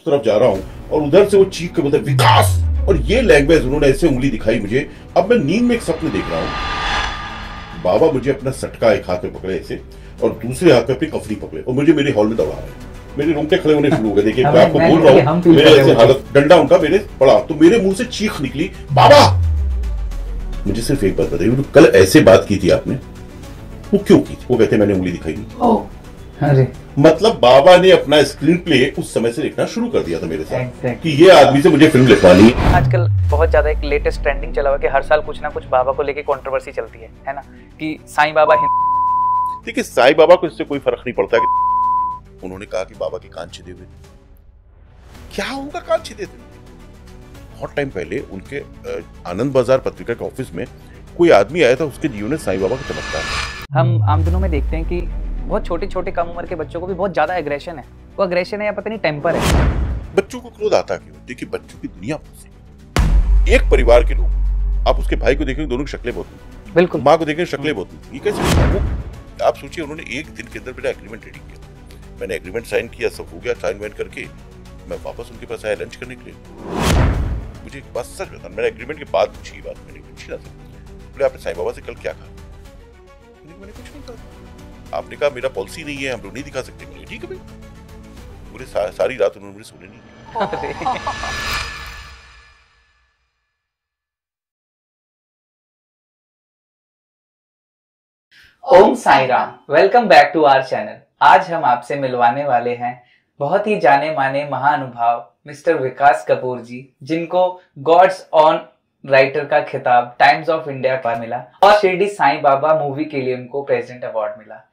तरफ जा रहा हूं और उधर से वो चीख के बोलते विकास, और ये लैंग्वेज उन्होंने ऐसे उंगली दिखाई मुझे। अब मैं नींद में एक सपने देख रहा हूं, बाबा मुझे अपना सटका एक हाथ में पकड़े ऐसे और दूसरे हाथ में अपनी कफनी पकड़े और मुझे मेरे हॉल में दौड़ा रहे हैं। मेरे रोंगटे खड़े होने शुरू हो गए। देखिए मैं आपको बोल रहा हूँ, मेरे ऐसे हालत, डंडा उनका मेरे पड़ा तो मेरे मुंह से चीख निकली बाबा। मुझे सिर्फ एक बात बताइए, कल ऐसे बात की थी आपने, वो क्यों की थी? वो कहते मैंने उंगली दिखाई नहीं। अरे मतलब बाबा ने अपना स्क्रीन प्ले उस समय से लिखना शुरू कर दिया था मेरे साथ कि ये आदमी से मुझे फिल्म लिखवानी है। आजकल बहुत ज्यादा एक लेटेस्ट ट्रेंडिंग चला हुआ कि हर साल कुछ ना कुछ बाबा को लेके कंट्रोवर्सी चलती है ना, कि साईं बाबा। देखिए साईं बाबा को इससे कोई फर्क नहीं पड़ता कि उन्होंने कहा कि बाबा के कान छिदे हुए, क्या होगा कान छिदे थे? बहुत टाइम पहले उनके आनंद बाजार पत्रिका के ऑफिस में कोई आदमी आया था, उसके जीवन में साईं बाबा का चमत्कार। हम आम दिनों में देखते हैं कि बहुत छोटे छोटे कम उम्र के बच्चों को भी बहुत ज्यादा एग्रेशन है। वो एग्रेशन है या पता नहीं टेम्पर है। बच्चों को क्रोध आता क्यों? देखिए बच्चों की दुनिया बहुत, एक परिवार के लोग, आप उसके भाई को देखेंगे दोनों की शक्लें बहुत, बिल्कुल माँ को देखेंगे शक्लें बहुत, ये कैसे? आप सोचिए उन्होंने एक दिन के अंदर मेरा एग्रीमेंट रेडी किया, मैंने एग्रीमेंट साइन किया, सब हो गया, साइन वाइन करके मैं वापस उनके पास आया लंच करने के लिए। मुझे एक बात सच बता, मैंने एग्रीमेंट के बाद पूछी बात, मैंने पूछी ना बोले आपने साईं बाबा से कल क्या कहा? मैंने कुछ नहीं कहा। आपने कहा मेरा पॉलिसी नहीं है, हम लोग नहीं दिखा सकते। बोले ठीक है भाई। पूरे सारी रात उन्होंने मुझे सोने नहीं दिया। Om Sai Ram, welcome back to our channel. आज हम आपसे मिलवाने वाले हैं बहुत ही जाने माने महानुभाव मिस्टर विकास कपूर जी, जिनको गॉड्स ऑन राइटर का खिताब टाइम्स ऑफ इंडिया पर मिला और शिरडी साईं बाबा मूवी के लिए उनको प्रेसिडेंट अवार्ड मिला।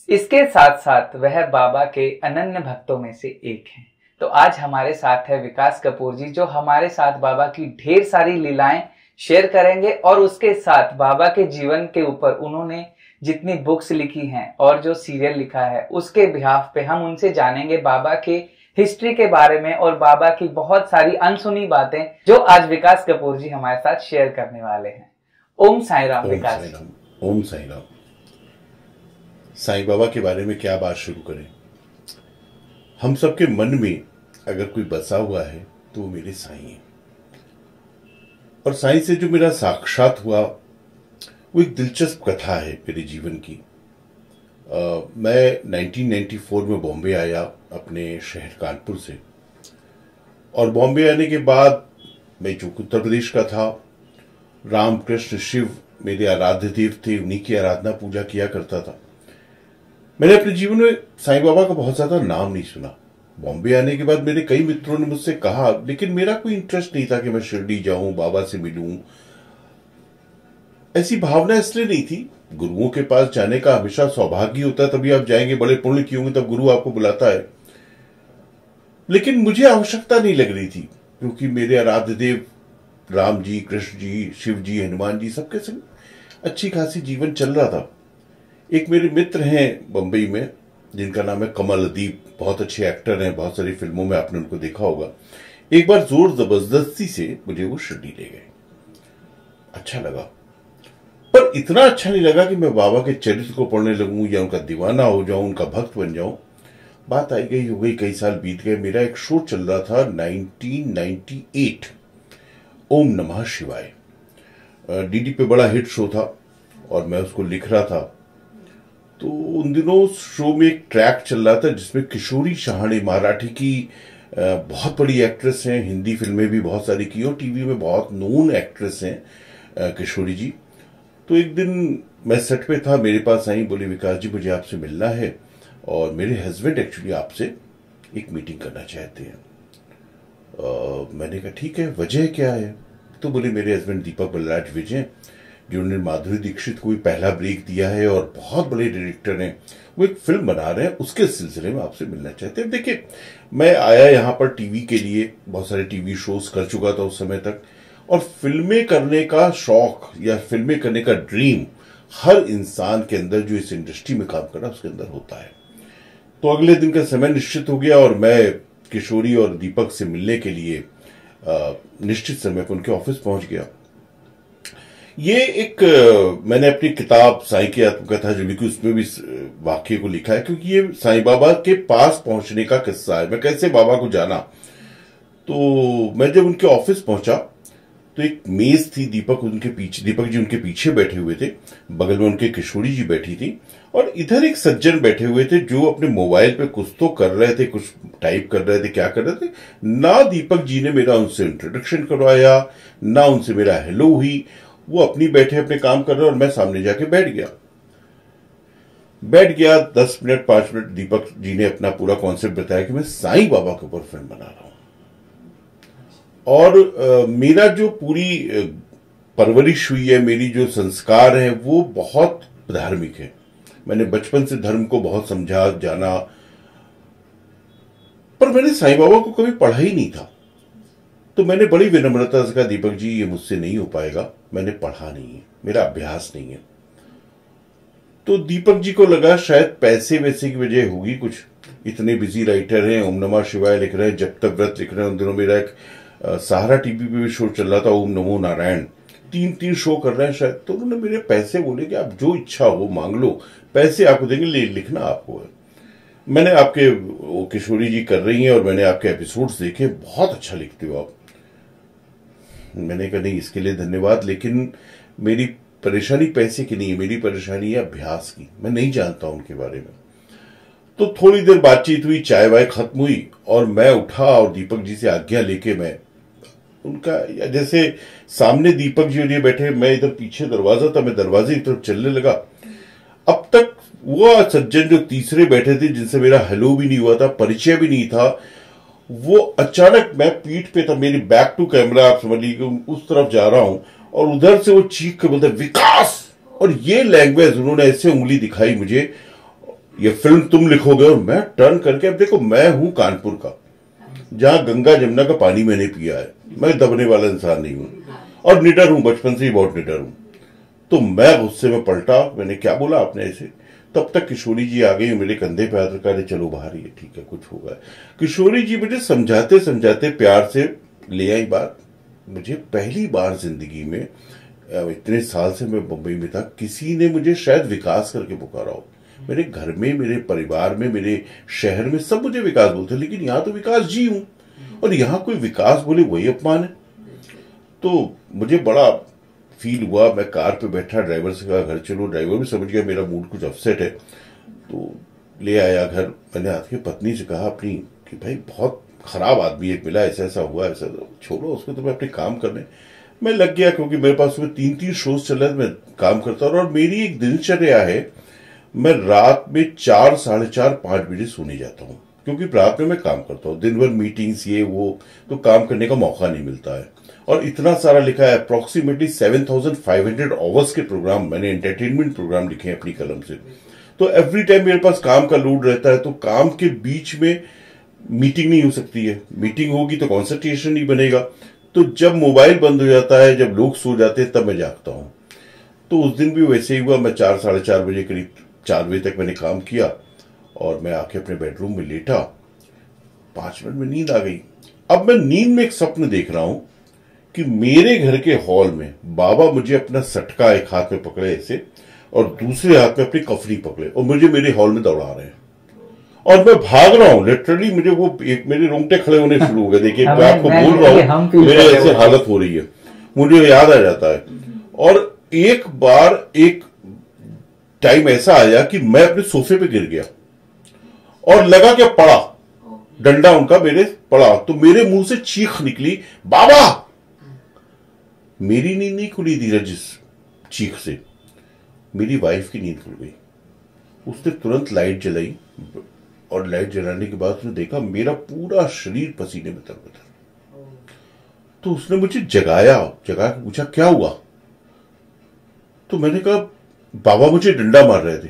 इसके साथ साथ वह बाबा के अनन्य भक्तों में से एक हैं। तो आज हमारे साथ है विकास कपूर जी, जो हमारे साथ बाबा की ढेर सारी लीलाएं शेयर करेंगे और उसके साथ बाबा के जीवन के ऊपर उन्होंने जितनी बुक्स लिखी हैं और जो सीरियल लिखा है उसके बिहाफ पे हम उनसे जानेंगे बाबा के हिस्ट्री के बारे में और बाबा की बहुत सारी अनसुनी बातें जो आज विकास कपूर जी हमारे साथ शेयर करने वाले हैं। ओम साई राम विकास। ओम साई राम। साईं बाबा के बारे में क्या बात शुरू करें? हम सबके मन में अगर कोई बसा हुआ है तो वो मेरे साईं है, और साईं से जो मेरा साक्षात हुआ वो एक दिलचस्प कथा है मेरे जीवन की। मैं 1994 में बॉम्बे आया अपने शहर कानपुर से, और बॉम्बे आने के बाद मैं जो उत्तर प्रदेश का था, राम कृष्ण शिव मेरे आराध्य देव थे, उन्हीं की आराधना पूजा किया करता था। मैंने अपने जीवन में साईं बाबा का बहुत ज्यादा नाम नहीं सुना। बॉम्बे आने के बाद मेरे कई मित्रों ने मुझसे कहा, लेकिन मेरा कोई इंटरेस्ट नहीं था कि मैं शिरडी जाऊं, बाबा से मिलूं। ऐसी भावना इसलिए नहीं थी। गुरुओं के पास जाने का हमेशा सौभाग्य होता है, तभी आप जाएंगे, बड़े पुण्य किए होंगे तब गुरु आपको बुलाता है। लेकिन मुझे आवश्यकता नहीं लग रही थी, क्योंकि मेरे आराध्य देव राम जी, कृष्ण जी, शिव जी, हनुमान जी, सबके संग अच्छी खासी जीवन चल रहा था। एक मेरे मित्र हैं बंबई में जिनका नाम है कमल अदीब, बहुत अच्छे एक्टर हैं, बहुत सारी फिल्मों में आपने उनको देखा होगा। एक बार जोर जबरदस्ती से मुझे वो शिरडी ले गए। अच्छा लगा, पर इतना अच्छा नहीं लगा कि मैं बाबा के चरित्र को पढ़ने लगूं या उनका दीवाना हो जाऊं, उनका भक्त बन जाऊं। बात आई गई हो गई, कई साल बीत गए। मेरा एक शो चल रहा था 1998, ओम नमः शिवाय, डीडी पे बड़ा हिट शो था और मैं उसको लिख रहा था। तो उन दिनों उस शो में एक ट्रैक चल रहा था जिसमें किशोरी शहाणे, मराठी की बहुत बड़ी एक्ट्रेस हैं, हिंदी फिल्में भी बहुत सारी की और टीवी में बहुत नोन एक्ट्रेस हैं किशोरी जी। तो एक दिन मैं सेट पे था, मेरे पास आई, बोले विकास जी मुझे आपसे मिलना है और मेरे हस्बैंड एक्चुअली आपसे एक मीटिंग करना चाहते हैं। मैंने कहा ठीक है, वजह क्या है? तो बोले मेरे हस्बैंड दीपक बलराज विजय, जिन्होंने माधुरी दीक्षित को भी पहला ब्रेक दिया है और बहुत बड़े डायरेक्टर हैं, वो एक फिल्म बना रहे हैं, उसके सिलसिले में आपसे मिलना चाहते हैं। देखिए मैं आया यहाँ पर टीवी के लिए, बहुत सारे टीवी शोज कर चुका था उस समय तक, और फिल्में करने का शौक या फिल्में करने का ड्रीम हर इंसान के अंदर जो इस इंडस्ट्री में काम कर रहा है उसके अंदर होता है। तो अगले दिन का समय निश्चित हो गया और मैं किशोरी और दीपक से मिलने के लिए निश्चित समय पर उनके ऑफिस पहुंच गया। ये एक मैंने अपनी किताब साईं की आत्मकथा जो लिखी उसमें भी वाक्य को लिखा है, क्योंकि ये साईं बाबा के पास पहुंचने का किस्सा है। मैं कैसे बाबा को जाना, तो मैं जब उनके ऑफिस पहुंचा तो एक मेज थी, दीपक जी उनके पीछे बैठे हुए थे, बगल में उनके किशोरी जी बैठी थी, और इधर एक सज्जन बैठे हुए थे जो अपने मोबाइल पे कुछ तो कर रहे थे, कुछ टाइप कर रहे थे, क्या कर रहे थे। ना दीपक जी ने मेरा उनसे इंट्रोडक्शन करवाया, ना उनसे मेरा हेलो हुई। वो अपनी बैठे अपने काम कर रहे और मैं सामने जाके बैठ गया 10 मिनट 5 मिनट दीपक जी ने अपना पूरा कॉन्सेप्ट बताया कि मैं साईं बाबा के ऊपर फिल्म बना रहा हूं, और मेरा जो पूरी परवरिश हुई है, मेरी जो संस्कार है वो बहुत धार्मिक है। मैंने बचपन से धर्म को बहुत समझा जाना, पर मैंने साईं बाबा को कभी पढ़ा ही नहीं था। तो मैंने बड़ी विनम्रता से कहा, दीपक जी ये मुझसे नहीं हो पाएगा, मैंने पढ़ा नहीं है, मेरा अभ्यास नहीं है। तो दीपक जी को लगा शायद पैसे वैसे की वजह होगी कुछ, इतने बिजी राइटर हैं, ओम नमः शिवाय लिख रहे हैं, जब तक व्रत लिख रहे हैं। उन दिनों मेरा एक सहारा टीवी पे भी शो चल रहा था, ओम नमो नारायण, 3 शो कर रहे हैं शायद। तो उन्होंने मेरे पैसे बोले कि आप जो इच्छा हो मांग लो, पैसे आपको देंगे, लिखना आपको है। मैंने आपके वो किशोरी जी कर रही हैं और मैंने आपके एपिसोड्स देखे, बहुत अच्छा लिखते हो आप। मैंने कहा नहीं, इसके लिए धन्यवाद, लेकिन मेरी परेशानी पैसे की नहीं है, मेरी परेशानी है अभ्यास की, मैं नहीं जानता उनके बारे में। तो थोड़ी देर बातचीत हुई, चाय वाय खत्म हुई और मैं उठा और दीपक जी से आज्ञा लेके मैं उनका, जैसे सामने दीपक जी और ये बैठे, मैं इधर पीछे दरवाजा था, मैं दरवाजे की तरफ चलने लगा। अब तक वो सज्जन जो तीसरे बैठे थे, जिनसे मेरा हेलो भी नहीं हुआ था, परिचय भी नहीं था, वो अचानक, मैं पीठ पे था, मेरी बैक टू कैमरा, आप समझ लीजिए उस तरफ जा रहा हूं, और उधर से वो चीख कर बोलते विकास, और ये लैंग्वेज उन्होंने ऐसे उंगली दिखाई मुझे, ये फिल्म तुम लिखोगे। और मैं टर्न करके, अब देखो मैं हूं कानपुर का, जहां गंगा जमुना का पानी मैंने पिया है, मैं दबने वाला इंसान नहीं हूं, और निडर हूं, बचपन से ही बहुत निडर हूं। तो मैं गुस्से में पलटा, मैंने क्या बोला आपने ऐसे। तब तक किशोरी जी आ गई, मेरे कंधे पे हाथ रखा, चलो बाहर, ये ठीक है कुछ होगा। किशोरी जी मुझे समझाते समझाते प्यार से ले आई बात। मुझे पहली बार जिंदगी में, इतने साल से मैं बंबई में था, किसी ने मुझे शायद विकास करके पुकारा हो। मेरे घर में, मेरे परिवार में, मेरे शहर में सब मुझे विकास बोलते, लेकिन यहां तो विकास जी हूं, और यहां कोई विकास बोले वही अपमान है। तो मुझे बड़ा फील हुआ। मैं कार पे बैठा, ड्राइवर से कहा घर चलो, ड्राइवर भी समझ गया मेरा मूड कुछ अपसेट है, तो ले आया घर। मैंने आपकी पत्नी से कहा अपनी कि भाई बहुत खराब आदमी एक मिला, ऐसा ऐसा हुआ, ऐसा, छोड़ो उसको, तो मैं अपने काम करने मैं लग गया, क्योंकि मेरे पास में 3 शोज चल रहे थे, मैं काम करता हूं। और मेरी एक दिनचर्या है, मैं रात में 4, साढ़े 4, 5 बजे सोने जाता हूं, क्योंकि रात में मैं काम करता हूं, दिन भर मीटिंग्स ये वो, तो काम करने का मौका नहीं मिलता है। और इतना सारा लिखा है, अप्रोक्सीमेटली 7500 आवर्स के प्रोग्राम, मैंने एंटरटेनमेंट प्रोग्राम लिखे हैं अपनी कलम से। तो एवरी टाइम मेरे पास काम का लोड रहता है, तो काम के बीच में मीटिंग नहीं हो सकती है, मीटिंग होगी तो कॉन्सेंट्रेशन नहीं बनेगा। तो जब मोबाइल बंद हो जाता है, जब लोग सो जाते हैं, तब मैं जागता हूं। तो उस दिन भी वैसे ही हुआ, मैं 4, साढ़े 4 बजे, करीब 4 बजे तक मैंने काम किया, और मैं आके अपने बेडरूम में लेटा, 5 मिनट में नींद आ गई। अब मैं नींद में एक स्वप्न देख रहा हूं कि मेरे घर के हॉल में बाबा मुझे अपना सटका एक हाथ में पकड़े ऐसे, और दूसरे हाथ में अपनी कफनी पकड़े, और मुझे मेरे हॉल में दौड़ा रहे हैं, और मैं भाग रहा हूं लिटरली। मुझे वो मेरे रोंगटे खड़े होने शुरू हो गए। देखिए मैं आपको बोल रहा हूं, मेरे ऐसे हालत हो रही है, मुझे याद आ जाता है। और एक बार एक टाइम ऐसा आया कि मैं अपने सोफे पे गिर गया, और लगा क्या पड़ा, डंडा उनका मेरे पड़ा, तो मेरे मुंह से चीख निकली, बाबा। मेरी नींद नहीं खुली धीरज इस चीख से, मेरी वाइफ की नींद खुल गई। उसने तुरंत लाइट जलाई, और लाइट जलाने के बाद उसने देखा मेरा पूरा शरीर पसीने में तरबतर। तो उसने मुझे जगा के पूछा क्या हुआ। तो मैंने कहा बाबा मुझे डंडा मार रहे थे।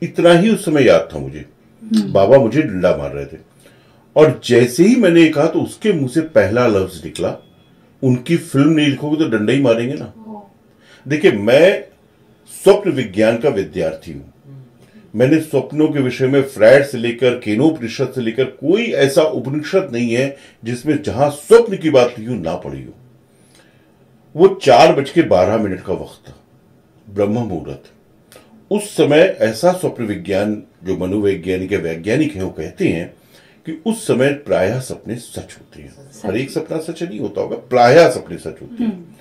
इतना ही उस समय याद था मुझे, बाबा मुझे डंडा मार रहे थे। और जैसे ही मैंने कहा, तो उसके मुंह से पहला लफ्ज निकला, उनकी फिल्म नहीं लिखोगे तो डंडा ही मारेंगे ना। देखिए मैं स्वप्न विज्ञान का विद्यार्थी हूं, मैंने स्वप्नों के विषय में फ्रायड से लेकर केनोपनिषद से लेकर कोई ऐसा उपनिषद नहीं है जिसमें जहां स्वप्न की बात लिखी ना पड़ी हो। वो 4:12 का वक्त था, ब्रह्म मुहूर्त। उस समय ऐसा स्वप्न विज्ञान, जो मनोवैज्ञानिक या वैज्ञानिक है, वो कहते हैं कि उस समय प्रायः सपने सच होते हैं। हर एक सपना सच नहीं होता होगा, प्रायः सपने सच होते हैं।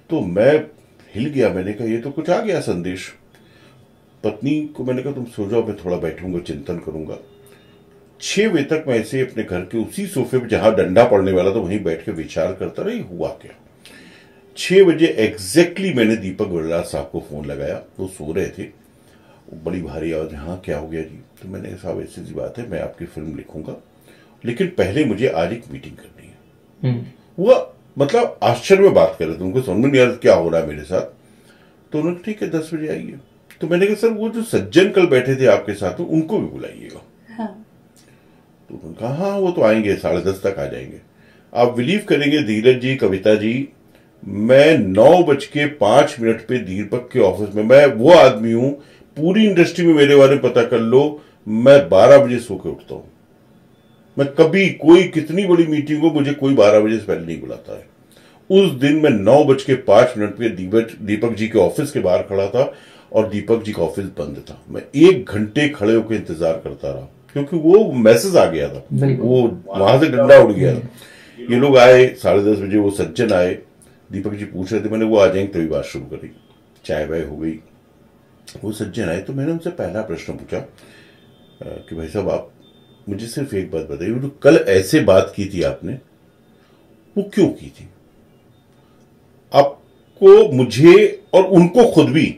तो मैं हिल गया, मैंने कहा ये तो कुछ आ गया संदेश। पत्नी को मैंने कहा तुम सो जाओ, मैं थोड़ा बैठूंगा, चिंतन करूंगा। 6 बजे तक मैं ऐसे अपने घर के उसी सोफे पे जहां डंडा पड़ने वाला था वहीं बैठ के विचार करता रही हुआ क्या। 6 बजे एग्जैक्टली मैंने दीपक बरलाल साहब को फोन लगाया, वो सो रहे थे। वो बड़ी भारी आवाज, हाँ क्या हो गया जी? तो मैंने कहा साहब ऐसी सी बात है, मैं आपकी फिल्म लिखूंगा, लेकिन पहले मुझे आज एक मीटिंग करनी है। वो मतलब आश्चर्य में बात कर रहे थे, उनको समझ में नहीं आ रहा क्या हो रहा है मेरे साथ। तो उन्होंने ठीक है 10 बजे आइए। तो मैंने कहा सर वो जो सज्जन कल बैठे थे आपके साथ उनको भी बुलाइएगा। हाँ। तो उन्होंने कहा हाँ वो तो आएंगे, 10:30 तक आ जाएंगे। आप बिलीव करेंगे धीरज जी, कविता जी, मैं 9:05 पे दीपक के ऑफिस में, मैं वो आदमी हूं, पूरी इंडस्ट्री में मेरे बारे में पता कर लो, मैं 12 बजे सो के उठता हूं। मैं कभी कोई कितनी बड़ी मीटिंग हो मुझे कोई 12 बजे से पहले नहीं बुलाता है। उस दिन मैं 9:05 पे दीपक जी के ऑफिस के बाहर खड़ा था और दीपक जी का ऑफिस बंद था। मैं 1 घंटे खड़े होकर इंतजार करता रहा क्योंकि वो मैसेज आ गया था, वो वहां से डंडा उड़ गया था। ये लोग आए 10:30 बजे, वो सज्जन आए, दीपक जी पूछ रहे थे, मैंने वो आ जाएंगे तभी बात शुरू करी। चाय वाय हो गई, वो सज्जन आए तो मैंने उनसे पहला प्रश्न पूछा कि भाई साहब आप मुझे सिर्फ एक बात बताइए, जो कल ऐसे बात की थी आपने वो क्यों की थी? आपको, मुझे और उनको खुद भी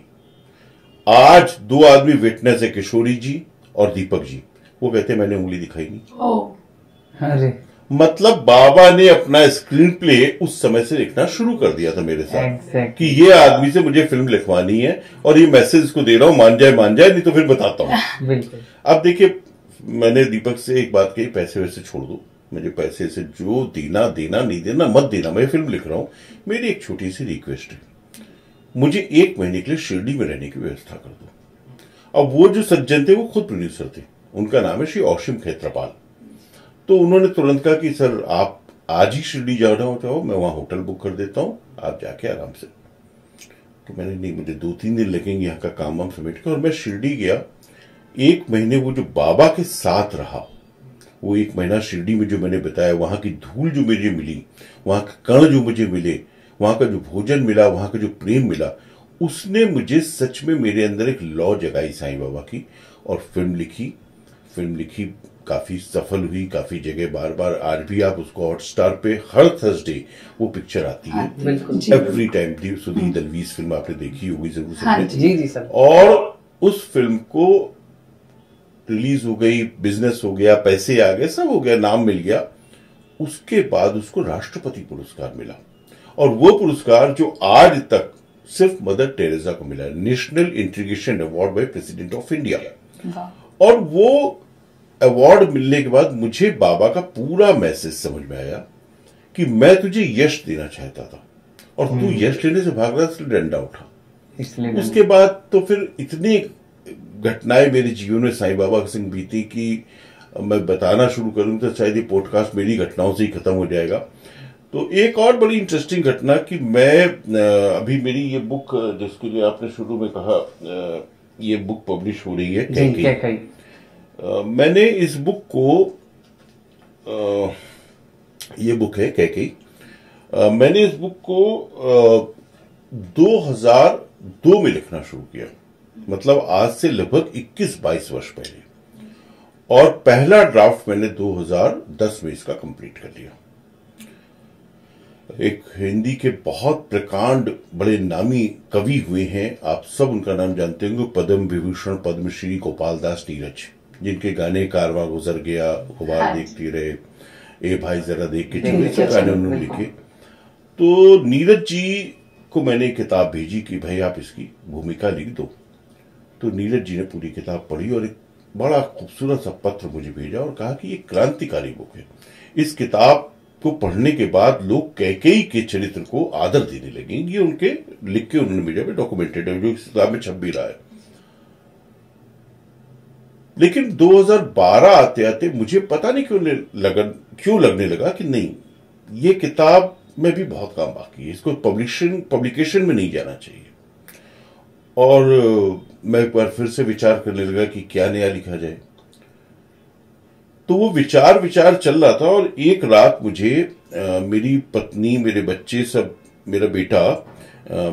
आज 2 आदमी विटनेस है, किशोरी जी और दीपक जी। वो कहते मैंने उंगली दिखाई नहीं। अरे मतलब बाबा ने अपना स्क्रीन प्ले उस समय से लिखना शुरू कर दिया था मेरे साथ कि ये आदमी से मुझे फिल्म लिखवानी है और ये मैसेज इसको दे रहा हूं, मान जाए नहीं तो फिर बताता हूं। बिल्कुल। अब देखिए मैंने दीपक से एक बात कही, पैसे वैसे छोड़ दो, मुझे पैसे से जो देना नहीं देना मत देना, मैं फिल्म लिख रहा हूं। मेरी एक छोटी सी रिक्वेस्ट है, मुझे 1 महीने के लिए शिरडी में रहने की व्यवस्था कर दो। अब वो जो सज्जन थे वो खुद प्रोड्यूसर थे, उनका नाम है श्री औशिम खेत्रपाल। तो उन्होंने तुरंत कहा कि सर आप आज ही शिरडी जाना हो चाहो, मैं वहां होटल बुक कर देता हूं, आप जाके आराम से। तो मैंने नहीं, मुझे 2-3 दिन लगेंगे यहाँ का काम वाम समेट के। और मैं शिरडी गया, 1 महीने वो जो बाबा के साथ रहा, वो 1 महीना शिरडी में जो मैंने बताया, वहां की धूल जो मुझे मिली, वहां के कण जो मुझे मिले, वहां का जो भोजन मिला, वहां का जो प्रेम मिला, उसने मुझे सच में मेरे अंदर एक लौ जगाई साईं बाबा की। और फिल्म लिखी काफी सफल हुई, काफी जगह बार बार, आज भी आप उसको हॉटस्टार पे हर थर्सडे वो पिक्चर आती है, एवरी टाइम। सुधीर दलवीज फिल्म आपने देखी होगी जरूर सबने। जी सर। और उस फिल्म को रिलीज हो गई, बिजनेस हो गया, पैसे आ गए, सब हो गया, नाम मिल गया। उसके बाद उसको राष्ट्रपति पुरस्कार मिला, और वो पुरस्कार जो आज तक सिर्फ मदर टेरेसा को मिला, national integration award by president of India. और वो अवार्ड मिलने के बाद मुझे बाबा का पूरा मैसेज समझ में आया कि मैं तुझे यश देना चाहता था और तू यश लेने से भाग रहा, इसलिए डंडा उठा। उसके बाद तो फिर इतनी घटनाएं मेरे जीवन में साईं बाबा के संग बीती कि मैं बताना शुरू करूं तो शायद ये पॉडकास्ट मेरी घटनाओं से ही खत्म हो जाएगा। तो एक और बड़ी इंटरेस्टिंग घटना कि मैं अभी मेरी ये बुक, जिसके लिए आपने शुरू में कहा, ये बुक पब्लिश हो रही है कैकई। मैंने इस बुक को, ये बुक है कैकई, मैंने इस बुक को 2002 में लिखना शुरू किया, मतलब आज से लगभग 21-22 वर्ष पहले। और पहला ड्राफ्ट मैंने 2010 में इसका कंप्लीट कर लिया। एक हिंदी के बहुत प्रकांड बड़े नामी कवि हुए हैं, आप सब उनका नाम जानते होंगे, पद्म विभूषण पद्मश्री गोपाल दास नीरज, जिनके गाने कारवां गुजर गया, गुबार देखती रहे, ए भाई जरा देख के चले, सब गाने उन्होंने लिखे। तो नीरज जी को मैंने एक किताब भेजी कि भाई आप इसकी भूमिका लिख दो। तो नीरज जी ने पूरी किताब पढ़ी और एक बड़ा खूबसूरत सा पत्र मुझे भेजा और कहा कि ये क्रांतिकारी बुक है, इस किताब को पढ़ने के बाद लोग कैकेयी के चरित्र को आदर देने लगेंगे। ये उनके लिख के उन्होंने मीडिया में डॉक्यूमेंटेड है, जो इस किताब में छप भी रहा है। लेकिन 2012 आते आते मुझे पता नहीं क्यों लगने लगा कि नहीं, ये किताब में भी बहुत काम बाकी है, इसको पब्लिकेशन में नहीं जाना चाहिए। और मैं एक बार फिर से विचार करने लगा कि क्या नया लिखा जाए। तो वो विचार विचार चल रहा था और एक रात मुझे मेरी पत्नी, मेरे बच्चे सब, मेरा बेटा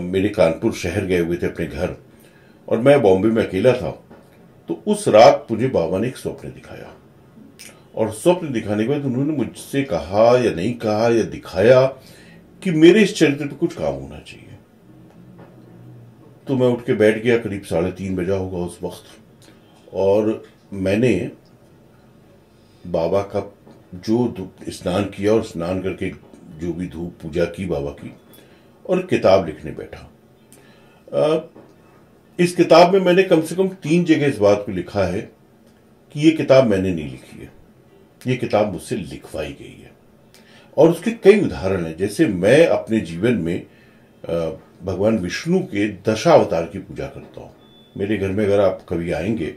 मेरे कानपुर शहर गए हुए थे अपने घर और मैं बॉम्बे में अकेला था। तो उस रात मुझे बाबा ने एक स्वप्न दिखाया और स्वप्न दिखाने के बाद उन्होंने मुझसे कहा या नहीं कहा या दिखाया कि मेरे इस चरित्र पे कुछ काम होना चाहिए। तो मैं उठ के बैठ गया, करीब 3:30 बजा होगा उस वक्त, और मैंने बाबा का जो स्नान किया और स्नान करके जो भी धूप पूजा की बाबा की, और किताब लिखने बैठा। इस किताब में मैंने कम से कम 3 जगह इस बात को लिखा है कि ये किताब मैंने नहीं लिखी है, ये किताब मुझसे लिखवाई गई है। और उसके कई उदाहरण हैं। जैसे मैं अपने जीवन में भगवान विष्णु के दशावतार की पूजा करता हूं। मेरे घर में अगर आप कभी आएंगे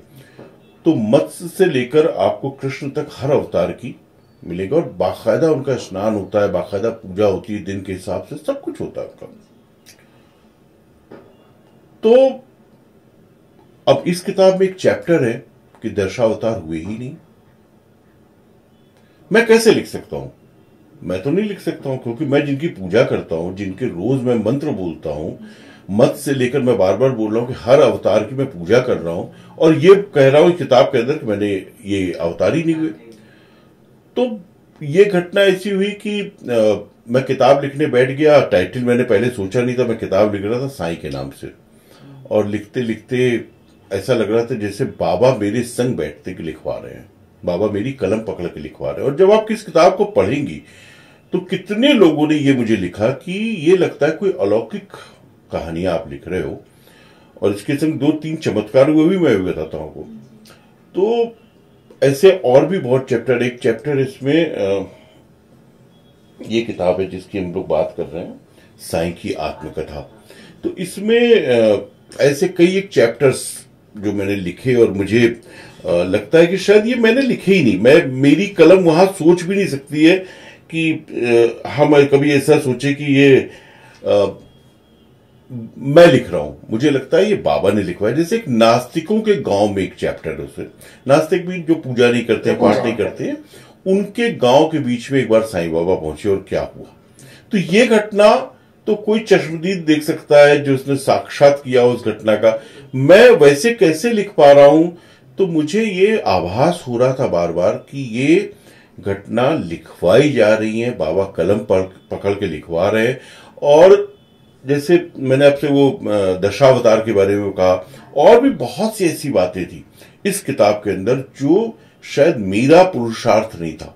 तो मत्स्य से लेकर आपको कृष्ण तक हर अवतार की मिलेगा, और बाकायदा उनका स्नान होता है, बाकायदा पूजा होती है, दिन के हिसाब से सब कुछ होता है उनका। तो अब इस किताब में एक चैप्टर है कि दशावतार हुए ही नहीं। मैं कैसे लिख सकता हूं? मैं तो नहीं लिख सकता हूं, क्योंकि मैं जिनकी पूजा करता हूं, जिनके रोज मैं मंत्र बोलता हूं, मत से लेकर मैं बार बार बोल रहा हूं कि हर अवतार की मैं पूजा कर रहा हूं, और ये कह रहा हूं किताब के अंदर कि मैंने ये अवतार ही नहीं हुए। तो ये घटना ऐसी हुई कि मैं किताब लिखने बैठ गया। टाइटल मैंने पहले सोचा नहीं था, मैं किताब लिख रहा था साईं के नाम से, और लिखते लिखते ऐसा लग रहा था जैसे बाबा मेरे संग बैठते के लिखवा रहे हैं, बाबा मेरी कलम पकड़ के लिखवा रहे हैं। और जब आप किस किताब को पढ़ेंगी तो कितने लोगों ने ये मुझे लिखा कि ये लगता है कोई अलौकिक कहानियां आप लिख रहे हो, और इसके संग 2-3 चमत्कार हुए भी मैं बताता हूं आपको। तो ऐसे और भी बहुत चैप्टर, एक चैप्टर इसमें ये किताब है जिसकी हम लोग बात कर रहे हैं, साईं की आत्मकथा। तो इसमें ऐसे कई एक चैप्टर्स जो मैंने लिखे, और मुझे लगता है कि शायद ये मैंने लिखे ही नहीं। मेरी कलम वहां सोच भी नहीं सकती है कि हम कभी ऐसा सोचे कि ये मैं लिख रहा हूं। मुझे लगता है ये बाबा ने लिखवाया। जैसे एक नास्तिकों के गांव में एक चैप्टर है, उसे नास्तिक भी जो पूजा नहीं करते हैं, पाठ नहीं करते हैं, उनके गांव के बीच में एक बार साईं बाबा पहुंचे और क्या हुआ। तो ये घटना तो कोई चश्मदीद देख सकता है जो उसने साक्षात किया उस घटना का। मैं वैसे कैसे लिख पा रहा हूं? तो मुझे ये आभास हो रहा था बार बार कि ये घटना लिखवाई जा रही है, बाबा कलम पकड़ के लिखवा रहे हैं। और जैसे मैंने आपसे वो दशावतार के बारे में कहा, और भी बहुत सी ऐसी बातें थी इस किताब के अंदर जो शायद मेरा पुरुषार्थ नहीं था,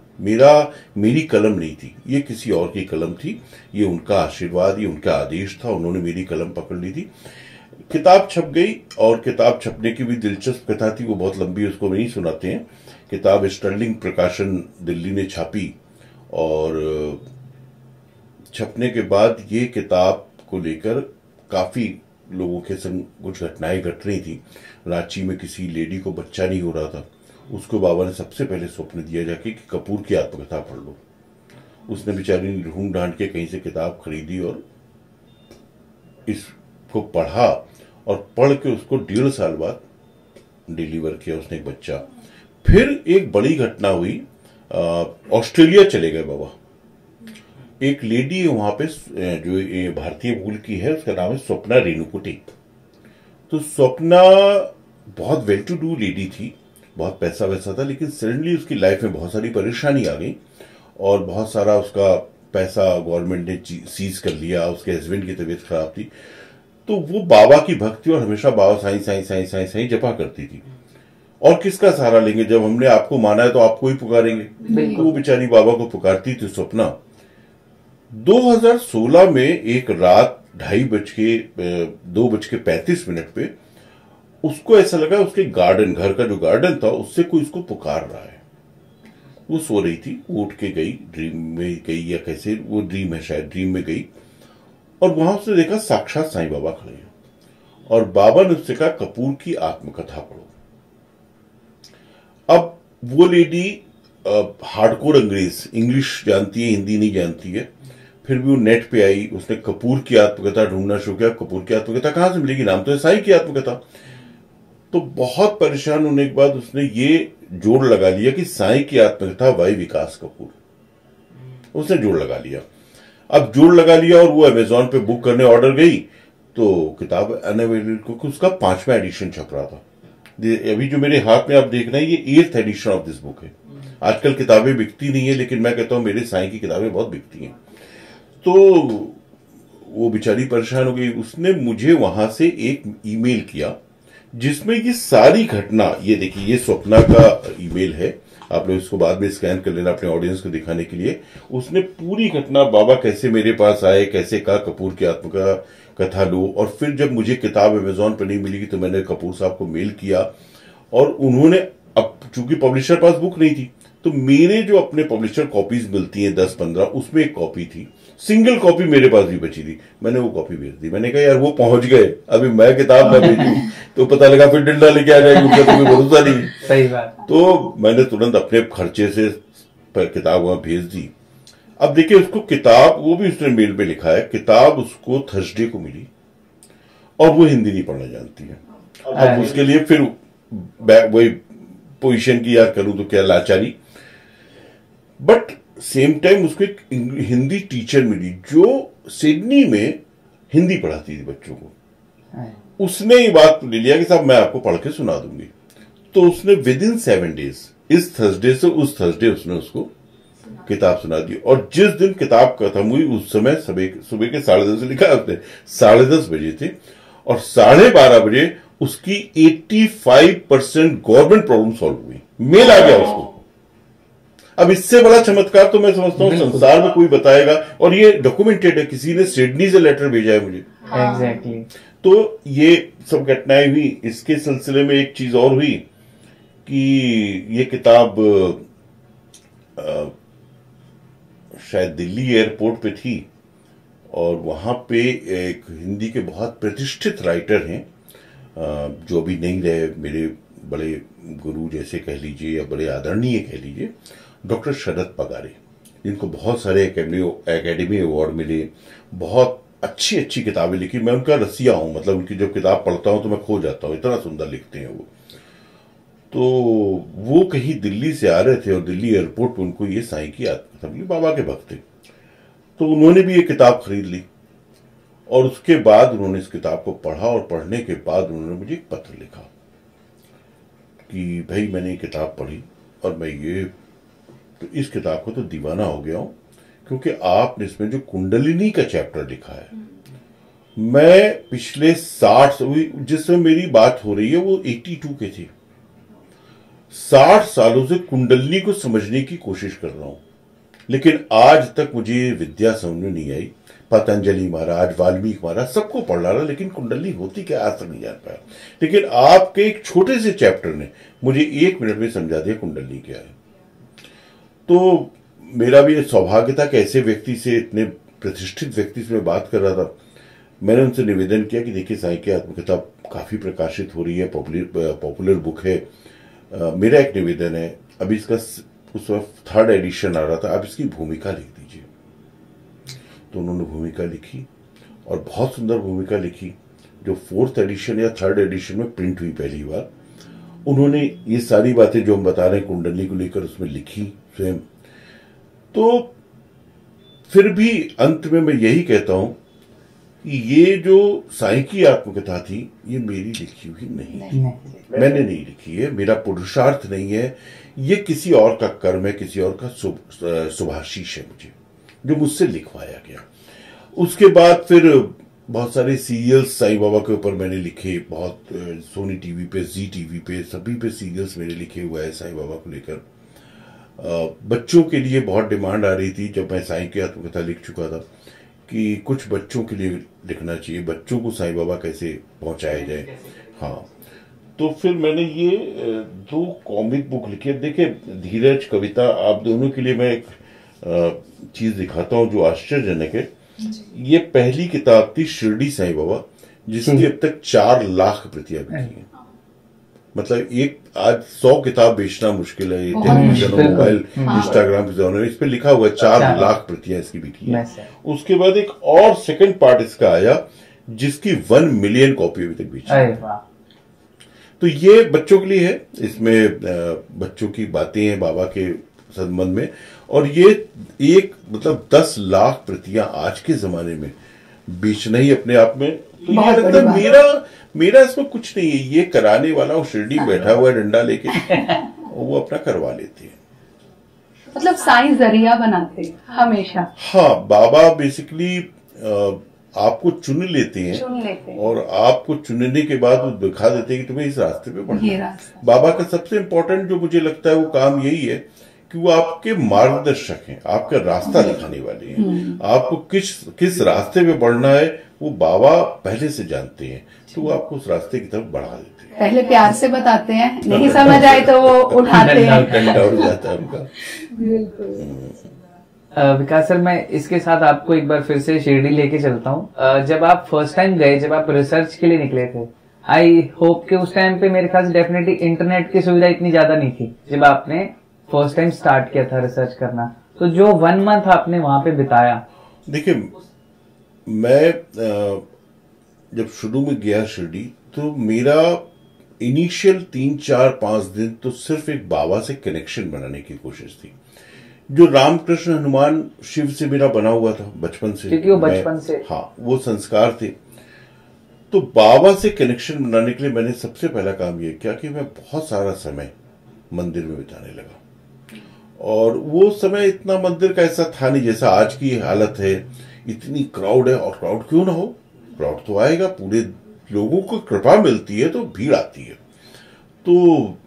मेरी कलम नहीं थी, ये किसी और की कलम थी। ये उनका आशीर्वाद, ये उनका आदेश था, उन्होंने मेरी कलम पकड़ ली थी। किताब छप गई, और किताब छपने की भी दिलचस्प कथा थी, वो बहुत लंबी, उसको नहीं सुनाते हैं। किताब स्टर्लिंग प्रकाशन दिल्ली ने छापी, और छपने के बाद ये किताब को लेकर काफी लोगों के संग कुछ घटनाएं घट रही थी। रांची में किसी लेडी को बच्चा नहीं हो रहा था, उसको बाबा ने सबसे पहले स्वप्न दिया जाके कि कपूर की आत्मकथा पढ़ लो। उसने बेचारी ने ढूंढ ढांड के कहीं से किताब खरीदी और इसको पढ़ा, और पढ़ के उसको 1.5 साल बाद डिलीवर किया उसने एक बच्चा। फिर एक बड़ी घटना हुई, ऑस्ट्रेलिया चले गए बाबा। एक लेडी है वहां पे जो भारतीय मूल की है, उसका नाम है स्वप्ना रेणुकुटी। तो स्वप्ना बहुत वेल टू डू लेडी थी, बहुत पैसा वैसा था, लेकिन सडनली उसकी लाइफ में बहुत सारी परेशानी आ गई, और बहुत सारा उसका पैसा गवर्नमेंट ने सीज कर लिया। उसके हस्बैंड की तबीयत खराब थी, तो वो बाबा की भक्ति और हमेशा बाबा साईं साईं साईं साईं साईं जपा करती थी। और किसका सहारा लेंगे? जब हमने आपको माना है तो आपको ही पुकारेंगे। तो वो बेचारी बाबा को पुकारती थी स्वप्ना। 2016 में एक रात 2:35 पे उसको ऐसा लगा उसके गार्डन, घर का जो गार्डन था, उससे कोई उसको पुकार रहा है। वो सो रही थी, वो उठ के गई, ड्रीम में गई या कैसे, वो ड्रीम है शायद, ड्रीम में गई, और वहां उसने देखा साक्षात साईं बाबा खड़े हैं, और बाबा ने उससे कहा कपूर की आत्मकथा पढ़ो। अब वो लेडी हार्डकोर इंग्लिश जानती है, हिंदी नहीं जानती है, फिर भी वो नेट पे आई, उसने कपूर की आत्मकथा ढूंढना शुरू किया। कपूर की आत्मकथा कहां से मिलेगी? नाम तो है साईं की आत्मकथा। तो बहुत परेशान होने के बाद उसने ये जोड़ लगा लिया कि साईं की आत्मकथा बाई विकास कपूर, उसने जोड़ लगा लिया। अब जोड़ लगा लिया और वो अमेजोन पे बुक करने ऑर्डर गई तो किताब अनअवेलेबल, क्योंकि उसका 5वां एडिशन छप रहा था। अभी जो मेरे हाथ में आप देख रहे हैं ये 8th addition of this book है। आजकल किताबें बिकती नहीं है, लेकिन मैं कहता हूं मेरे साईं की किताबें बहुत बिकती हैं। तो वो बेचारी परेशान हो गई। उसने मुझे वहां से एक ईमेल किया जिसमें ये सारी घटना, ये देखिए ये स्वप्ना का ईमेल है, आप लोग इसको बाद में स्कैन कर लेना अपने ऑडियंस को दिखाने के लिए। उसने पूरी घटना, बाबा कैसे मेरे पास आए, कैसे कहा कपूर की आत्मकथा लो, और फिर जब मुझे किताब अमेजोन पर नहीं मिली तो मैंने कपूर साहब को मेल किया और उन्होंने, अब चूंकि पब्लिशर पास बुक नहीं थी तो मेरे जो अपने पब्लिशर कॉपीज मिलती हैं 10-15, उसमें एक कॉपी थी, सिंगल कॉपी मेरे पास भी बची थी, मैंने वो कॉपी भेज दी। मैंने कहा यार वो पहुंच गए, अभी मैं किताब ना भेजूं तो पता लगा फिर डंडा लेके आ जाएगी, उनका तो कोई भरोसा नहीं। सही बात। तो मैंने तुरंत अपने खर्चे से किताब वहां भेज दी। अब देखिए उसको किताब, वो भी उसने मेल पे लिखा है, किताब उसको थर्सडे को मिली और वो हिंदी नहीं पढ़ना जानती है। अब उसके लिए फिर वही पोजीशन की, यार करूं तो क्या लाचारी। बट सेम टाइम उसको एक हिंदी टीचर मिली जो सिडनी में हिंदी पढ़ाती थी बच्चों को। उसने ये बात ले लिया कि साहब मैं आपको पढ़ के सुना दूंगी। तो उसने विद इन 7 डेज, इस थर्सडे से उस थर्सडे उसने उसको किताब सुना दी। और जिस दिन किताब खत्म हुई उस समय सुबह के 10:30 लिखा उसने, 10:30 बजे थे और 12:30 बजे उसकी 85% गवर्नमेंट प्रॉब्लम सॉल्व हुई, मेल आ गया उसको। अब इससे बड़ा चमत्कार तो मैं समझता हूँ संसार में कोई बताएगा, और ये डॉक्यूमेंटेड है, किसी ने सिडनी से लेटर भेजा है मुझे। एग्जैक्टली। तो ये सब घटनाएं हुई। इसके सिलसिले में एक चीज और हुई कि ये किताब शायद दिल्ली एयरपोर्ट पे थी और वहां पे एक हिंदी के बहुत प्रतिष्ठित राइटर हैं जो अभी नहीं रहे, मेरे बड़े गुरु जैसे कह लीजिए या बड़े आदरणीय कह लीजिए, डॉक्टर शरद पगारे, जिनको बहुत सारे एकेडमी अवार्ड मिले, बहुत अच्छी अच्छी किताबें लिखी। मैं उनका रसिया हूं, मतलब उनकी जब किताब पढ़ता हूं तो मैं खो जाता हूं, इतना सुंदर लिखते हैं वो। तो वो कहीं दिल्ली से आ रहे थे और दिल्ली एयरपोर्ट पर उनको ये साईं की आत्मकथा मिली, बाबा के भक्त थे, तो उन्होंने भी ये किताब खरीद ली और उसके बाद उन्होंने इस किताब को पढ़ा और पढ़ने के बाद उन्होंने मुझे एक पत्र लिखा कि भाई मैंने ये किताब पढ़ी और मैं ये, तो इस किताब को तो दीवाना हो गया हूं, क्योंकि आपने इसमें जो कुंडलिनी का चैप्टर लिखा है, मैं पिछले 60, जिस समय मेरी बात हो रही है वो 82 के थे, 60 सालों से कुंडलिनी को समझने की कोशिश कर रहा हूं, लेकिन आज तक मुझे ये विद्या समझ में नहीं आई। पतंजलि महाराज, वाल्मीकि महाराज, सबको पढ़ रहा, लेकिन कुंडली होती क्या आज तक नहीं जान पाया। लेकिन आपके एक छोटे से चैप्टर ने मुझे 1 मिनट में समझा दिया कुंडली क्या है। तो मेरा भी सौभाग्य था कि ऐसे व्यक्ति से, इतने प्रतिष्ठित व्यक्ति से मैं बात कर रहा था। मैंने उनसे निवेदन किया कि देखिए साईं की आत्मकथा काफी प्रकाशित हो रही है, पॉपुलर बुक है, मेरा एक निवेदन है, अभी इसका उस वक्त 3rd एडिशन आ रहा था, आप इसकी भूमिका लिख दीजिए। तो उन्होंने भूमिका लिखी और बहुत सुंदर भूमिका लिखी, जो 4th एडिशन या 3rd एडिशन में प्रिंट हुई पहली बार। उन्होंने ये सारी बातें जो हम बता रहे हैं कुंडली को लेकर उसमें लिखी स्वयं। तो फिर भी अंत में मैं यही कहता हूं कि ये जो साईं की आत्मकथा थी ये मेरी लिखी हुई नहीं, मैंने नहीं लिखी है, मेरा पुरुषार्थ नहीं है, ये किसी और का कर्म है, किसी और का सुभाशीष है मुझे, जो मुझसे लिखवाया गया। उसके बाद फिर बहुत सारे सीरियल्स साईं बाबा के ऊपर मैंने लिखे, बहुत सोनी टीवी पे, जी टीवी पे, सभी पे सीरियल्स मेरे लिखे हुए हैं साईं बाबा को लेकर। बच्चों के लिए बहुत डिमांड आ रही थी जब मैं साईं की आत्मकथा लिख चुका था कि कुछ बच्चों के लिए लिखना चाहिए, बच्चों को साईं बाबा कैसे पहुंचाया जाए। हाँ, तो फिर मैंने ये 2 कॉमिक बुक लिखी। देखिए धीरज, कविता, आप दोनों के लिए मैं एक चीज दिखाता हूं जो आश्चर्यजनक है। ये पहली किताब थी शिरडी साईं बाबा, जिसकी अब तक 4 लाख प्रतियां बिकी हैं। मतलब एक आज 100 किताब बेचना मुश्किल है, टेलीविजन, मोबाइल, इंस्टाग्राम के जमाने में इस पे लिखा हुआ है 4 लाख प्रतियां इसकी बिकी है। उसके बाद एक और सेकंड पार्ट इसका आया जिसकी 1 मिलियन कॉपी अभी तक बेची है। तो ये बच्चों के लिए है, इसमें बच्चों की बातें हैं बाबा के संबंध में। और ये एक मतलब 10 लाख प्रतियां आज के जमाने में बेचना ही अपने आप में, तो ये लगता है मेरा इसमें कुछ नहीं है। ये कराने वाला वो शिरडी बैठा हुआ है डंडा लेके, वो अपना करवा लेते हैं। मतलब साईं जरिया बनाते हैं हमेशा। हाँ, बाबा बेसिकली आपको चुन लेते हैं और आपको चुनने के बाद वो दिखा देते हैं कि तुम्हें इस रास्ते पे बढ़ना है। बाबा का सबसे इम्पोर्टेंट जो मुझे लगता है वो काम यही है कि वो आपके मार्गदर्शक हैं, आपका रास्ता दिखाने वाले हैं। आपको किस रास्ते पे बढ़ना है वो बाबा पहले से जानते हैं, तो वो आपको उस रास्ते की तरफ बढ़ा देते हैं। पहले प्यार से बताते हैं, नहीं समझ आए तो वो उठाते हैं, डंडा उड़ जाता है उनका। विकास सर, मैं इसके साथ आपको एक बार फिर से शिरडी लेके चलता हूँ। जब आप फर्स्ट टाइम गए, जब आप रिसर्च के लिए निकले थे, आई होप कि उस टाइम पे मेरे ख्याल से डेफिनेटली इंटरनेट की सुविधा इतनी ज्यादा नहीं थी जब आपने फर्स्ट टाइम स्टार्ट किया था रिसर्च करना। तो जो 1 मंथ आपने वहां पे बिताया, देखिए मैं जब शुरू में गया शिरडी, तो मेरा इनिशियल 3-4-5 दिन तो सिर्फ एक बाबा से कनेक्शन बनाने की कोशिश थी, जो रामकृष्ण हनुमान शिव से मेरा बना हुआ था बचपन से, क्योंकि वो बचपन से, हाँ, वो संस्कार थे। तो बाबा से कनेक्शन बनाने के लिए मैंने सबसे पहला काम यह किया कि मैं बहुत सारा समय मंदिर में बिताने लगा। और वो समय इतना मंदिर का ऐसा था नहीं जैसा आज की हालत है, इतनी क्राउड है। और क्राउड क्यों ना हो, क्राउड तो आएगा, पूरे लोगों को कृपा मिलती है तो भीड़ आती है। तो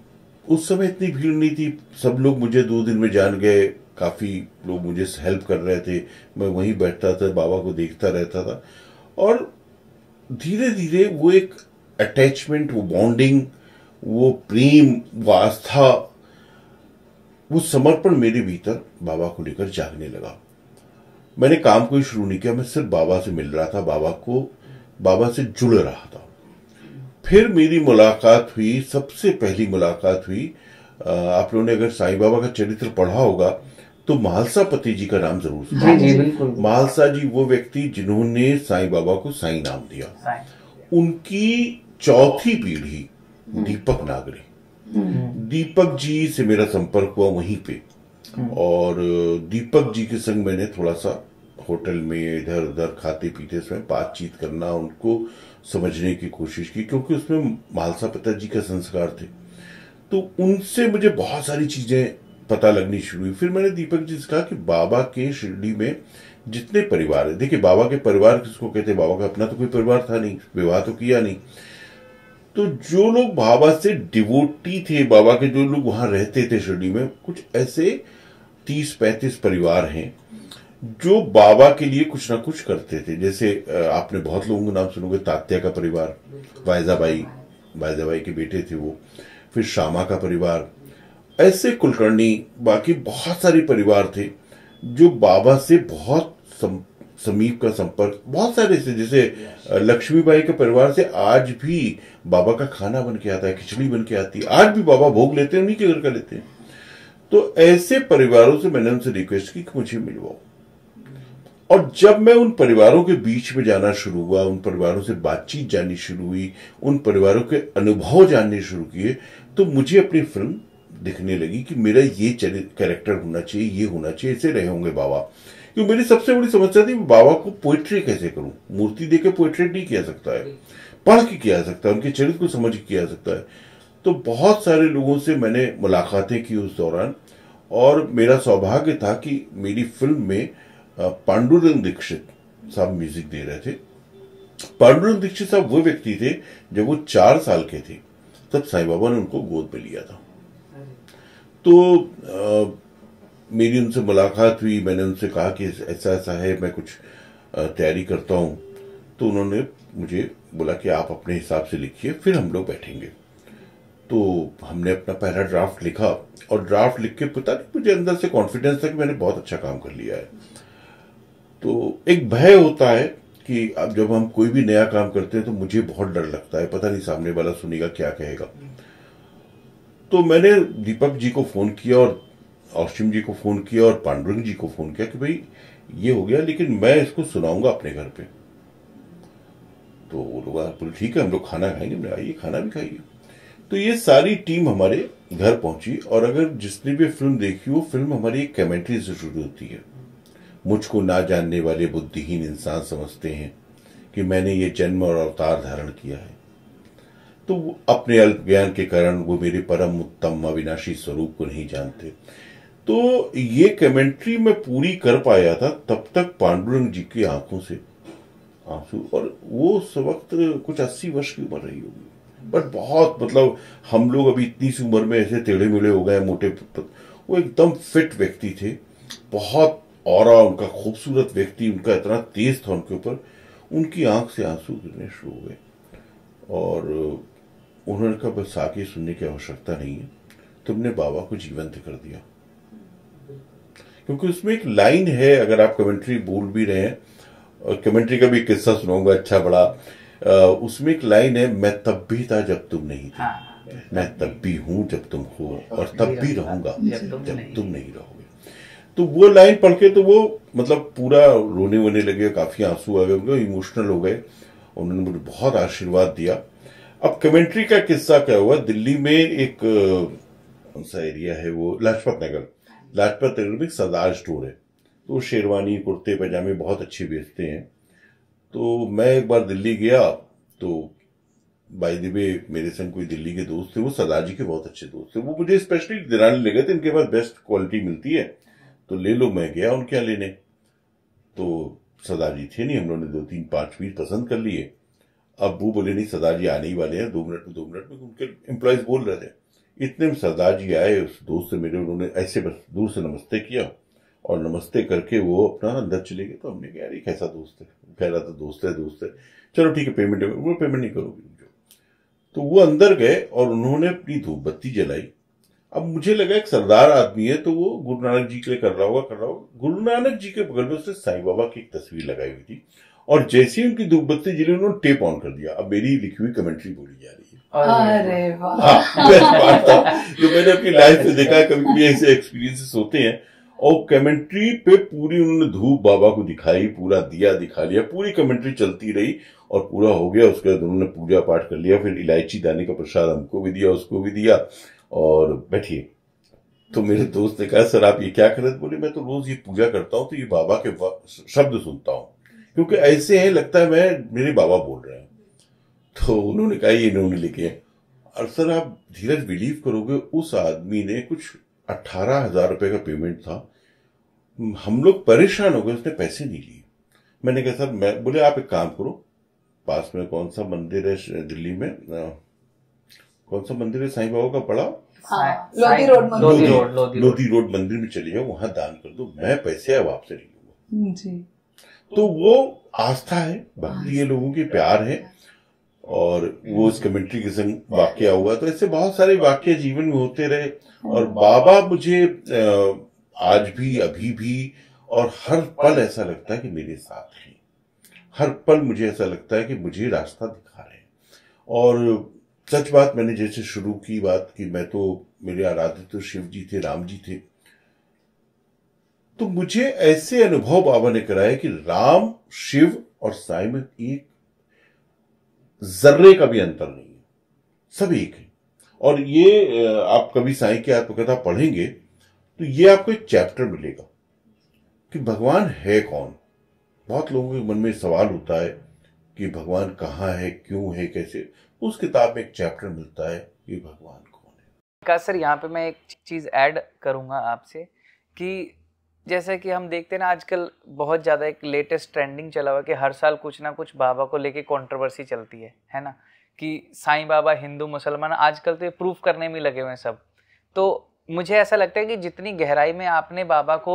उस समय इतनी भीड़ नहीं थी, सब लोग मुझे 2 दिन में जान गए, काफी लोग मुझे हेल्प कर रहे थे, मैं वहीं बैठता था, बाबा को देखता रहता था। और धीरे धीरे वो एक अटैचमेंट, वो बॉन्डिंग, वो प्रेम, वो आस्था, वो समर्पण मेरे भीतर बाबा को लेकर जागने लगा। मैंने काम कोई शुरू नहीं किया, मैं सिर्फ बाबा से मिल रहा था, बाबा से जुड़ रहा था। फिर मेरी मुलाकात हुई, सबसे पहली मुलाकात हुई, आप लोगों ने अगर साईं बाबा का चरित्र पढ़ा होगा तो महालसा पति जी का नाम जरूर सुना। जी बिल्कुल। महालसा जी वो व्यक्ति जिन्होंने साईं बाबा को साईं नाम दिया। उनकी चौथी पीढ़ी दीपक नागरे, दीपक जी से मेरा संपर्क हुआ वहीं पे। और दीपक जी के संग मैंने थोड़ा सा होटल में इधर उधर खाते पीते समय बातचीत करना, उनको समझने की कोशिश की, क्योंकि उसमें महालसा पिता जी का संस्कार थे। तो उनसे मुझे बहुत सारी चीजें पता लगनी शुरू हुई। फिर मैंने दीपक जी से कहा कि बाबा के शिरडी में जितने परिवार है, देखिए बाबा के परिवार किसको कहते हैं, बाबा का अपना तो कोई परिवार था नहीं, विवाह तो किया नहीं। तो जो लोग बाबा से डिवोटी थे, बाबा के जो लोग वहां रहते थे शिरडी में, कुछ ऐसे 30-35 परिवार हैं जो बाबा के लिए कुछ ना कुछ करते थे। जैसे आपने बहुत लोगों का नाम सुनोगे, तात्या का परिवार, वायजाबाई के बेटे थे वो, फिर श्यामा का परिवार, ऐसे कुलकर्णी, बाकी बहुत सारे परिवार थे जो बाबा से बहुत समीप का संपर्क, बहुत सारे से, जैसे लक्ष्मीबाई के परिवार से आज भी बाबा का खाना बन के आता है, खिचड़ी बन के आती है, आज भी बाबा भोग लेते हैं, उन्हीं के घर का लेते हैं। तो ऐसे परिवारों से मैंने उनसे रिक्वेस्ट की कि मुझे मिलवाओ। और जब मैं उन परिवारों के बीच में जाना शुरू हुआ, उन परिवारों से बातचीत जाननी शुरू हुई, उन परिवारों के अनुभव जानने शुरू किए, तो मुझे अपनी फिल्म दिखने लगी कि मेरा ये कैरेक्टर होना चाहिए, ये होना चाहिए, ऐसे रहे होंगे बाबा। क्योंकि मेरी सबसे बड़ी समस्या थी बाबा को पोइट्री कैसे करूं। मूर्ति देके पोइट्री नहीं किया सकता है, पढ़ के किया सकता है, उनके चरित्र को समझ के किया सकता है। तो बहुत सारे लोगों से मैंने मुलाकातें की उस दौरान, और मेरा सौभाग्य था कि मेरी फिल्म में पांडुरंग दीक्षित साहब म्यूजिक दे रहे थे। पांडुरंग दीक्षित साहब वो व्यक्ति थे, जब वो 4 साल के थे तब साईं बाबा ने उनको गोद में लिया था। तो मेरी उनसे मुलाकात हुई, मैंने उनसे कहा कि ऐसा ऐसा है, मैं कुछ तैयारी करता हूं। तो उन्होंने मुझे बोला कि आप अपने हिसाब से लिखिए, फिर हम लोग बैठेंगे। तो हमने अपना पहला ड्राफ्ट लिखा, और ड्राफ्ट लिख के पता नहीं मुझे अंदर से कॉन्फिडेंस था कि मैंने बहुत अच्छा काम कर लिया है। तो एक भय होता है कि अब जब हम कोई भी नया काम करते हैं तो मुझे बहुत डर लगता है, पता नहीं सामने वाला सुनेगा क्या कहेगा। तो मैंने दीपक जी को फोन किया और औशिम जी को फोन किया और पांडुरंग जी को फोन किया कि भाई ये हो गया, लेकिन मैं इसको सुनाऊंगा अपने घर पे। तो वो लोग बोले ठीक है, हम लोग खाना खाएंगे। आइए खाना भी खाइए। तो ये सारी टीम हमारे घर पहुंची, और अगर जिसने भी फिल्म देखी वो फिल्म हमारी एक कमेंट्री से शुरू होती है। मुझको ना जानने वाले बुद्धिहीन इंसान समझते हैं कि मैंने ये जन्म और अवतार धारण किया है, तो अपने अल्प ज्ञान के कारण वो मेरे परम उत्तम अविनाशी स्वरूप को नहीं जानते। तो ये कमेंट्री मैं पूरी कर पाया था, तब तक पांडुरंग जी की आंखों से आंसू, और वो उस वक्त कुछ 80 वर्ष की उम्र रही होगी, बट बहुत मतलब हम लोग अभी इतनी सी उम्र में ऐसे टेढ़े मेढ़े हो गए मोटे, वो एकदम फिट व्यक्ति थे, बहुत ऑरा उनका, खूबसूरत व्यक्ति उनका, इतना तेज था उनके ऊपर। उनकी आंख से आंसू गिरने शुरू हो गए, और उन्होंने कहा बस आगे सुनने की आवश्यकता नहीं है, तुमने बाबा को जीवंत कर दिया। क्योंकि उसमें एक लाइन है, अगर आप कमेंट्री बोल भी रहे हैं, और कमेंट्री का भी किस्सा सुनाऊंगा अच्छा बड़ा, उसमें एक लाइन है, मैं तब भी था जब तुम नहीं थे, मैं तब भी हूं जब तुम हो, और तब भी रहूंगा जब तुम नहीं रहोगे। तो वो लाइन पढ़ के तो वो मतलब पूरा रोने वोने लगे, काफी आंसू आ गए, इमोशनल हो गए, उन्होंने मुझे बहुत आशीर्वाद दिया। अब कमेंट्री का किस्सा क्या हुआ, दिल्ली में एक कौन सा एरिया है वो, लाजपत नगर में एक सरदार स्टोर है, तो शेरवानी कुर्ते पैजामे बहुत अच्छे बेचते हैं। तो मैं एक बार दिल्ली गया, तो बाय द वे मेरे संग कोई दिल्ली के दोस्त थे, वो सरदार जी के बहुत अच्छे दोस्त थे, वो मुझे स्पेशली दिलाने लगे थे, इनके पास बेस्ट क्वालिटी मिलती है तो ले लो। मैं गया उनके यहाँ लेने, तो सरदार जी थे नहीं, हम लोगों ने 2-3-5 पीस पसंद कर लिए। अब वो बोले नहीं सरदार जी आने ही वाले हैं 2 मिनट में, उनके एम्प्लॉयज बोल रहे थे। इतने में सरदार जी आए, उस दोस्त से मेरे, उन्होंने ऐसे बस दूर से नमस्ते किया, और नमस्ते करके वो अपना अंदर चले गए। तो हमने कहा यार ये कैसा दोस्त है, कह रहा था दोस्त है, चलो ठीक है पेमेंट नहीं करोगे मुझे। तो वो अंदर गए और उन्होंने अपनी धूप बत्ती जलाई। अब मुझे लगा एक सरदार आदमी है तो वो गुरु नानक जी के लिए कर रहा होगा। गुरु नानक जी के बगल में उसने साईं बाबा की एक तस्वीर लगाई हुई थी, और जैसे ही उनकी धूप बत्ती जली उन्होंने टेप ऑन कर दिया। अब मेरी लिखी हुई कमेंट्री बोली जा रही है। अरे वाह, बात था जो मैंने अपनी लाइफ में देखा है, कभी भी ऐसे एक्सपीरियंसेस होते हैं। और कमेंट्री पे पूरी उन्होंने धूप बाबा को दिखाई, पूरा दिया दिखा लिया, पूरी कमेंट्री चलती रही और पूरा हो गया। उसके बाद उन्होंने पूजा पाठ कर लिया, फिर इलायची दाने का प्रसाद हमको भी दिया, उसको भी दिया, और बैठिए। तो मेरे दोस्त ने कहा सर आप ये क्या कर रहे थे? बोले मैं तो रोज ये पूजा करता हूँ, तो ये बाबा के शब्द सुनता हूँ, क्योंकि ऐसे हैं लगता है मैं मेरे बाबा बोल रहे हैं। तो उन्होंने कहा ये इन्होंने लिखे। और सर आप धीरज बिलीव करोगे, उस आदमी ने कुछ 18,000 रुपए का पेमेंट था। हम लोग परेशान हो गए, उसने पैसे नहीं लिए। मैंने कहा सर, मैं बोले आप एक काम करो, पास में कौन सा मंदिर है दिल्ली में, कौन सा मंदिर है साईं बाबा का बड़ा, लोधी रोड मंदिर में चली जाओ, वहां दान कर दो, मैं पैसे अब आपसे नहीं लूंगा जी। तो वो आस्था है, भक्ति है, लोगों की प्यार है, और वो इस कमेंट्री के संग वाक्य हुआ। तो ऐसे बहुत सारे वाक्य जीवन में होते रहे, और बाबा मुझे आज भी, अभी भी, और हर पल ऐसा लगता है कि मेरे साथ हैं। हर पल मुझे ऐसा लगता है कि मुझे रास्ता दिखा रहे हैं। और सच बात, मैंने जैसे शुरू की बात कि मैं तो, मेरे आराध्य तो शिव जी थे, राम जी थे, तो मुझे ऐसे अनुभव बाबा ने कराए कि राम, शिव और साईं में एक जर्रे का भी अंतर नहीं है, सब एक है। और ये आप कभी साईं की आत्मकथा पढ़ेंगे तो ये आपको एक चैप्टर मिलेगा कि भगवान है कौन। बहुत लोगों के मन में सवाल होता है कि भगवान कहाँ है, क्यों है, कैसे। उस किताब में एक चैप्टर मिलता है कि भगवान कौन है। विकास सर, यहाँ पे मैं एक चीज ऐड करूंगा आपसे कि जैसे कि हम देखते हैं ना आजकल बहुत ज्यादा एक लेटेस्ट ट्रेंडिंग चला हुआ कि हर साल कुछ ना कुछ बाबा को लेके कंट्रोवर्सी चलती है ना, कि साईं बाबा हिंदू मुसलमान, आजकल तो ये प्रूफ करने में लगे हुए हैं सब। तो मुझे ऐसा लगता है कि जितनी गहराई में आपने बाबा को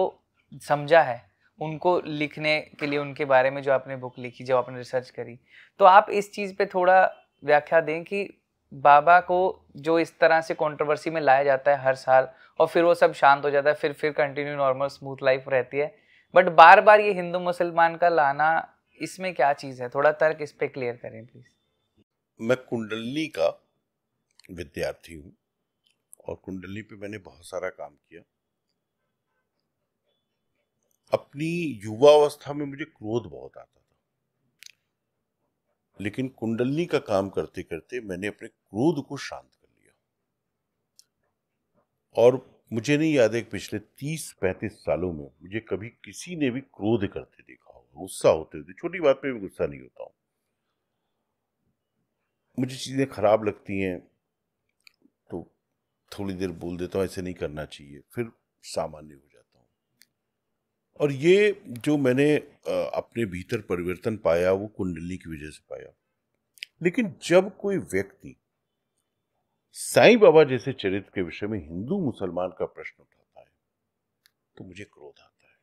समझा है, उनको लिखने के लिए, उनके बारे में जो आपने बुक लिखी, जो आपने रिसर्च करी, तो आप इस चीज़ पे थोड़ा व्याख्या दें कि बाबा को जो इस तरह से कंट्रोवर्सी में लाया जाता है हर साल, और फिर वो सब शांत हो जाता है, फिर कंटिन्यू नॉर्मल स्मूथ लाइफ रहती है, बट बार बार ये हिंदू मुसलमान का लाना, इसमें क्या चीज़ है? थोड़ा तर्क इस पे क्लियर करें प्लीज। मैं कुंडली का विद्यार्थी हूँ, और कुंडली पे मैंने बहुत सारा काम किया। अपनी युवावस्था में मुझे क्रोध बहुत आता था, लेकिन कुंडली का काम करते करते मैंने अपने क्रोध को शांत कर लिया। और मुझे नहीं याद है कि पिछले 30-35 सालों में मुझे कभी किसी ने भी क्रोध करते देखा हो, गुस्सा होते हुए। छोटी बात पे भी गुस्सा नहीं होता हूँ। मुझे चीजें खराब लगती हैं तो थोड़ी देर बोल देता हूँ ऐसे नहीं करना चाहिए, फिर सामान्य हो जाता हूँ। और ये जो मैंने अपने भीतर परिवर्तन पाया वो कुंडली की वजह से पाया। लेकिन जब कोई व्यक्ति साईं बाबा जैसे चरित्र के विषय में हिंदू मुसलमान का प्रश्न उठाता है तो मुझे क्रोध आता है।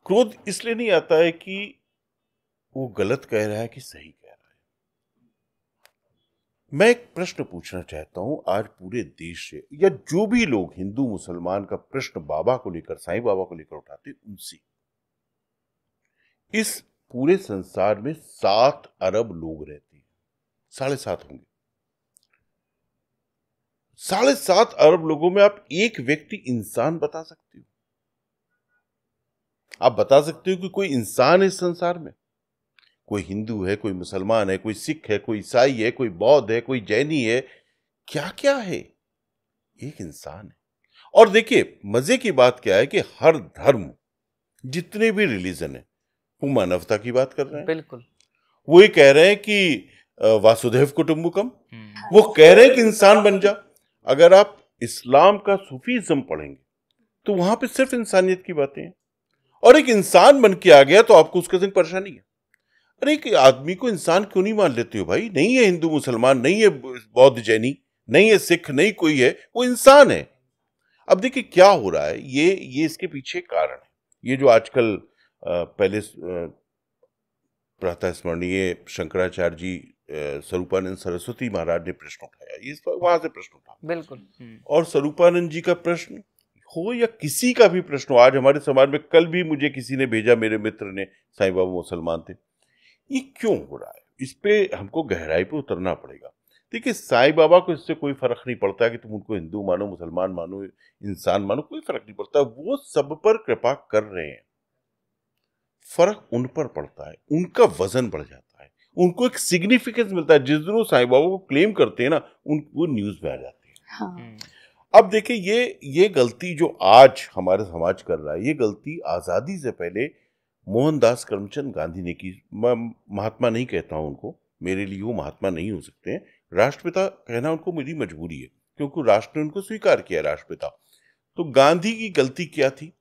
क्रोध इसलिए नहीं आता है कि वो गलत कह रहा है कि सही कह रहा है। मैं एक प्रश्न पूछना चाहता हूं आज पूरे देश से, या जो भी लोग हिंदू मुसलमान का प्रश्न बाबा को लेकर, साईं बाबा को लेकर उठाते उनसे। इस पूरे संसार में 7 अरब लोग रहते हैं, 7.5 होंगे। 7.5 अरब लोगों में आप एक व्यक्ति इंसान बता सकते हो? आप बता सकते हो कि कोई इंसान है इस संसार में? कोई हिंदू है, कोई मुसलमान है, कोई सिख है, कोई ईसाई है, कोई बौद्ध है, कोई जैनी है, क्या क्या है? एक इंसान है। और देखिए मजे की बात क्या है कि हर धर्म, जितने भी रिलीजन है, वो मानवता की बात कर रहे हैं। बिल्कुल। वो ये कह रहे हैं कि वासुदेव कुटुंबकम, वो कह रहे हैं कि इंसान बन जा। अगर आप इस्लाम का सूफीज्म पढ़ेंगे तो वहां पे सिर्फ इंसानियत की बातें हैं। और एक इंसान बन के आ गया तो आपको उसके संग परेशानी है। अरे एक आदमी को इंसान क्यों नहीं मान लेते हो भाई? नहीं है हिंदू मुसलमान, नहीं है बौद्ध जैनी, नहीं है सिख, नहीं कोई है, वो इंसान है। अब देखिए क्या हो रहा है, ये इसके पीछे कारण है। ये जो आजकल पहले प्रातः स्मरणीय शंकराचार्य जी, स्वरूपानंद सरस्वती महाराज ने प्रश्न उठाया, ये वहां से प्रश्न उठा। बिल्कुल। और स्वरूपानंद जी का प्रश्न हो या किसी का भी प्रश्न हो, आज हमारे समाज में, कल भी मुझे किसी ने भेजा, मेरे मित्र ने, साईं बाबा मुसलमान थे। ये क्यों हो रहा है? इस पे हमको गहराई पे उतरना पड़ेगा। देखिए साईं बाबा को इससे कोई फर्क नहीं पड़ता कि तुम उनको हिंदू मानो, मुसलमान मानो, इंसान मानो, कोई फर्क नहीं पड़ता। वो सब पर कृपा कर रहे हैं। फर्क उन पर पड़ता है, उनका वजन बढ़ जाता है, उनको एक सिग्निफिकेंस मिलता है। जिस दिन वो साईं बाबा को क्लेम करते हैं ना, वो न्यूज में आ जाते हैं। हाँ। अब देखिए ये गलती जो आज हमारे समाज कर रहा है, ये गलती आजादी से पहले मोहनदास करमचंद गांधी ने की। मैं महात्मा नहीं कहता हूं उनको, मेरे लिए वो महात्मा नहीं हो सकते हैं। राष्ट्रपिता कहना उनको मेरी मजबूरी है, क्योंकि राष्ट्र ने उनको स्वीकार किया राष्ट्रपिता। तो गांधी की गलती क्या थी,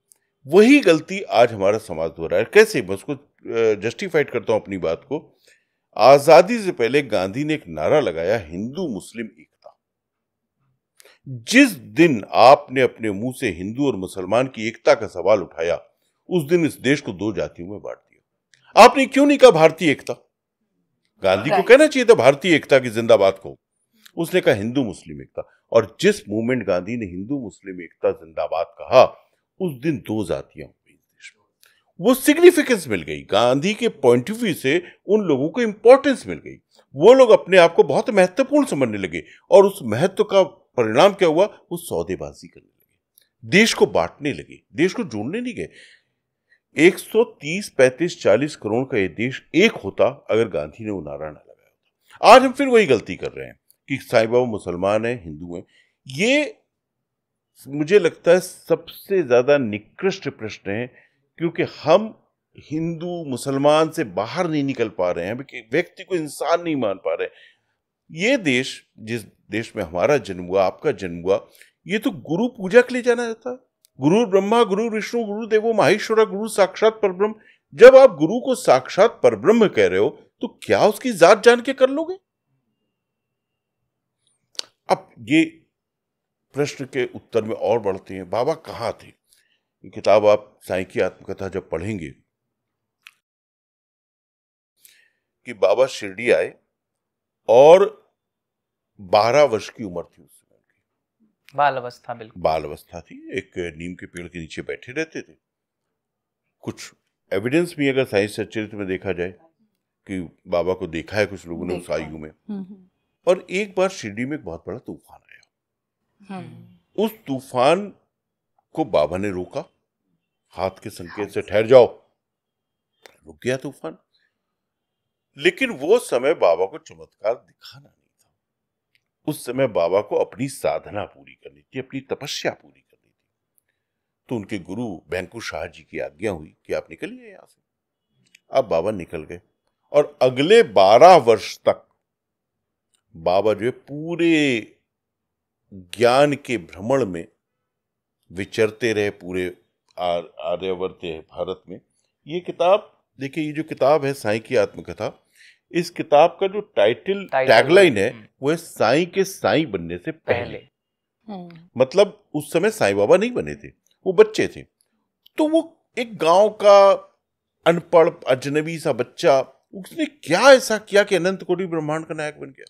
वही गलती आज हमारा समाज हो रहा है। कैसे? मैं उसको जस्टिफाइड करता हूं अपनी बात को। आजादी से पहले गांधी ने एक नारा लगाया, हिंदू मुस्लिम एकता। जिस दिन आपने अपने मुंह से हिंदू और मुसलमान की एकता का सवाल उठाया, उस दिन इस देश को 2 जातियों में बांट दिया। आपने क्यों नहीं कहा भारतीय एकता? गांधी को कहना चाहिए था भारतीय एकता की जिंदाबाद को। उसने कहा हिंदू मुस्लिम एकता। और जिस मूवमेंट गांधी ने हिंदू मुस्लिम एकता जिंदाबाद कहा, उस दिन 2 जातियां हो गई देश में। वो सिग्निफिकेंस मिल गई गांधी के पॉइंट ऑफ व्यू से, उन लोगों को इंपॉर्टेंस मिल गई। वो लोग अपने आप को बहुत महत्वपूर्ण समझने लगे, और उस महत्व का परिणाम क्या हुआ? वो सौदेबाजी करने लगे, देश को बांटने लगे, देश को जोड़ने नहीं गए। 130, 35, 40 करोड़ का ये देश एक होता अगर गांधी ने वो नारा ना लगाया होता। आज हम फिर वही गलती कर रहे हैं कि साईं बाबा मुसलमान है, हिंदू है। ये मुझे लगता है सबसे ज्यादा निकृष्ट प्रश्न है, क्योंकि हम हिंदू मुसलमान से बाहर नहीं निकल पा रहे हैं, व्यक्ति को इंसान नहीं मान पा रहे। ये देश, जिस देश में हमारा जन्म हुआ, आपका जन्म हुआ, ये तो गुरु पूजा के लिए जाना जाता है। गुरु ब्रह्मा, गुरु विष्णु, गुरु देवो महेश्वरा, गुरु साक्षात परब्रह्म। जब आप गुरु को साक्षात परब्रह्म कह रहे हो, तो क्या उसकी जात जान के कर लोगे? अब ये प्रश्न के उत्तर में और बढ़ते हैं, बाबा कहां थे? ये किताब आप साईं की आत्मकथा जब पढ़ेंगे कि बाबा शिरडी आए और 12 वर्ष की उम्र थी उस समय की, बाल अवस्था। बिल्कुल बाल अवस्था थी। एक नीम के पेड़ के नीचे बैठे रहते थे। कुछ एविडेंस भी अगर साइंस चरित्र में देखा जाए कि बाबा को देखा है कुछ लोगों ने उस आयु में। और एक बार शिरडी में एक बहुत बड़ा तूफान आया। उस तूफान को बाबा ने रोका, हाथ के संकेत से ठहर जाओ। रुक गया तूफान। लेकिन वो समय बाबा को चमत्कार दिखाना नहीं था। उस समय बाबा को अपनी साधना पूरी करनी थी, अपनी तपस्या पूरी करनी थी। तो उनके गुरु बैंकू शाह जी की आज्ञा हुई कि आप निकलिए यहां से। अब बाबा निकल गए और अगले 12 वर्ष तक बाबा जो है पूरे ज्ञान के भ्रमण में विचरते रहे, पूरे आर्यावर्त भारत में। ये किताब देखिए, ये जो किताब है साईं की आत्मकथा, इस किताब का जो टाइटल टैगलाइन है वो है साईं के साईं बनने से पहले। मतलब उस समय साईं बाबा नहीं बने थे, वो बच्चे थे। तो वो एक गांव का अनपढ़ अजनबी सा बच्चा, उसने क्या ऐसा किया कि अनंत कोटि ब्रह्मांड का नायक बन गया।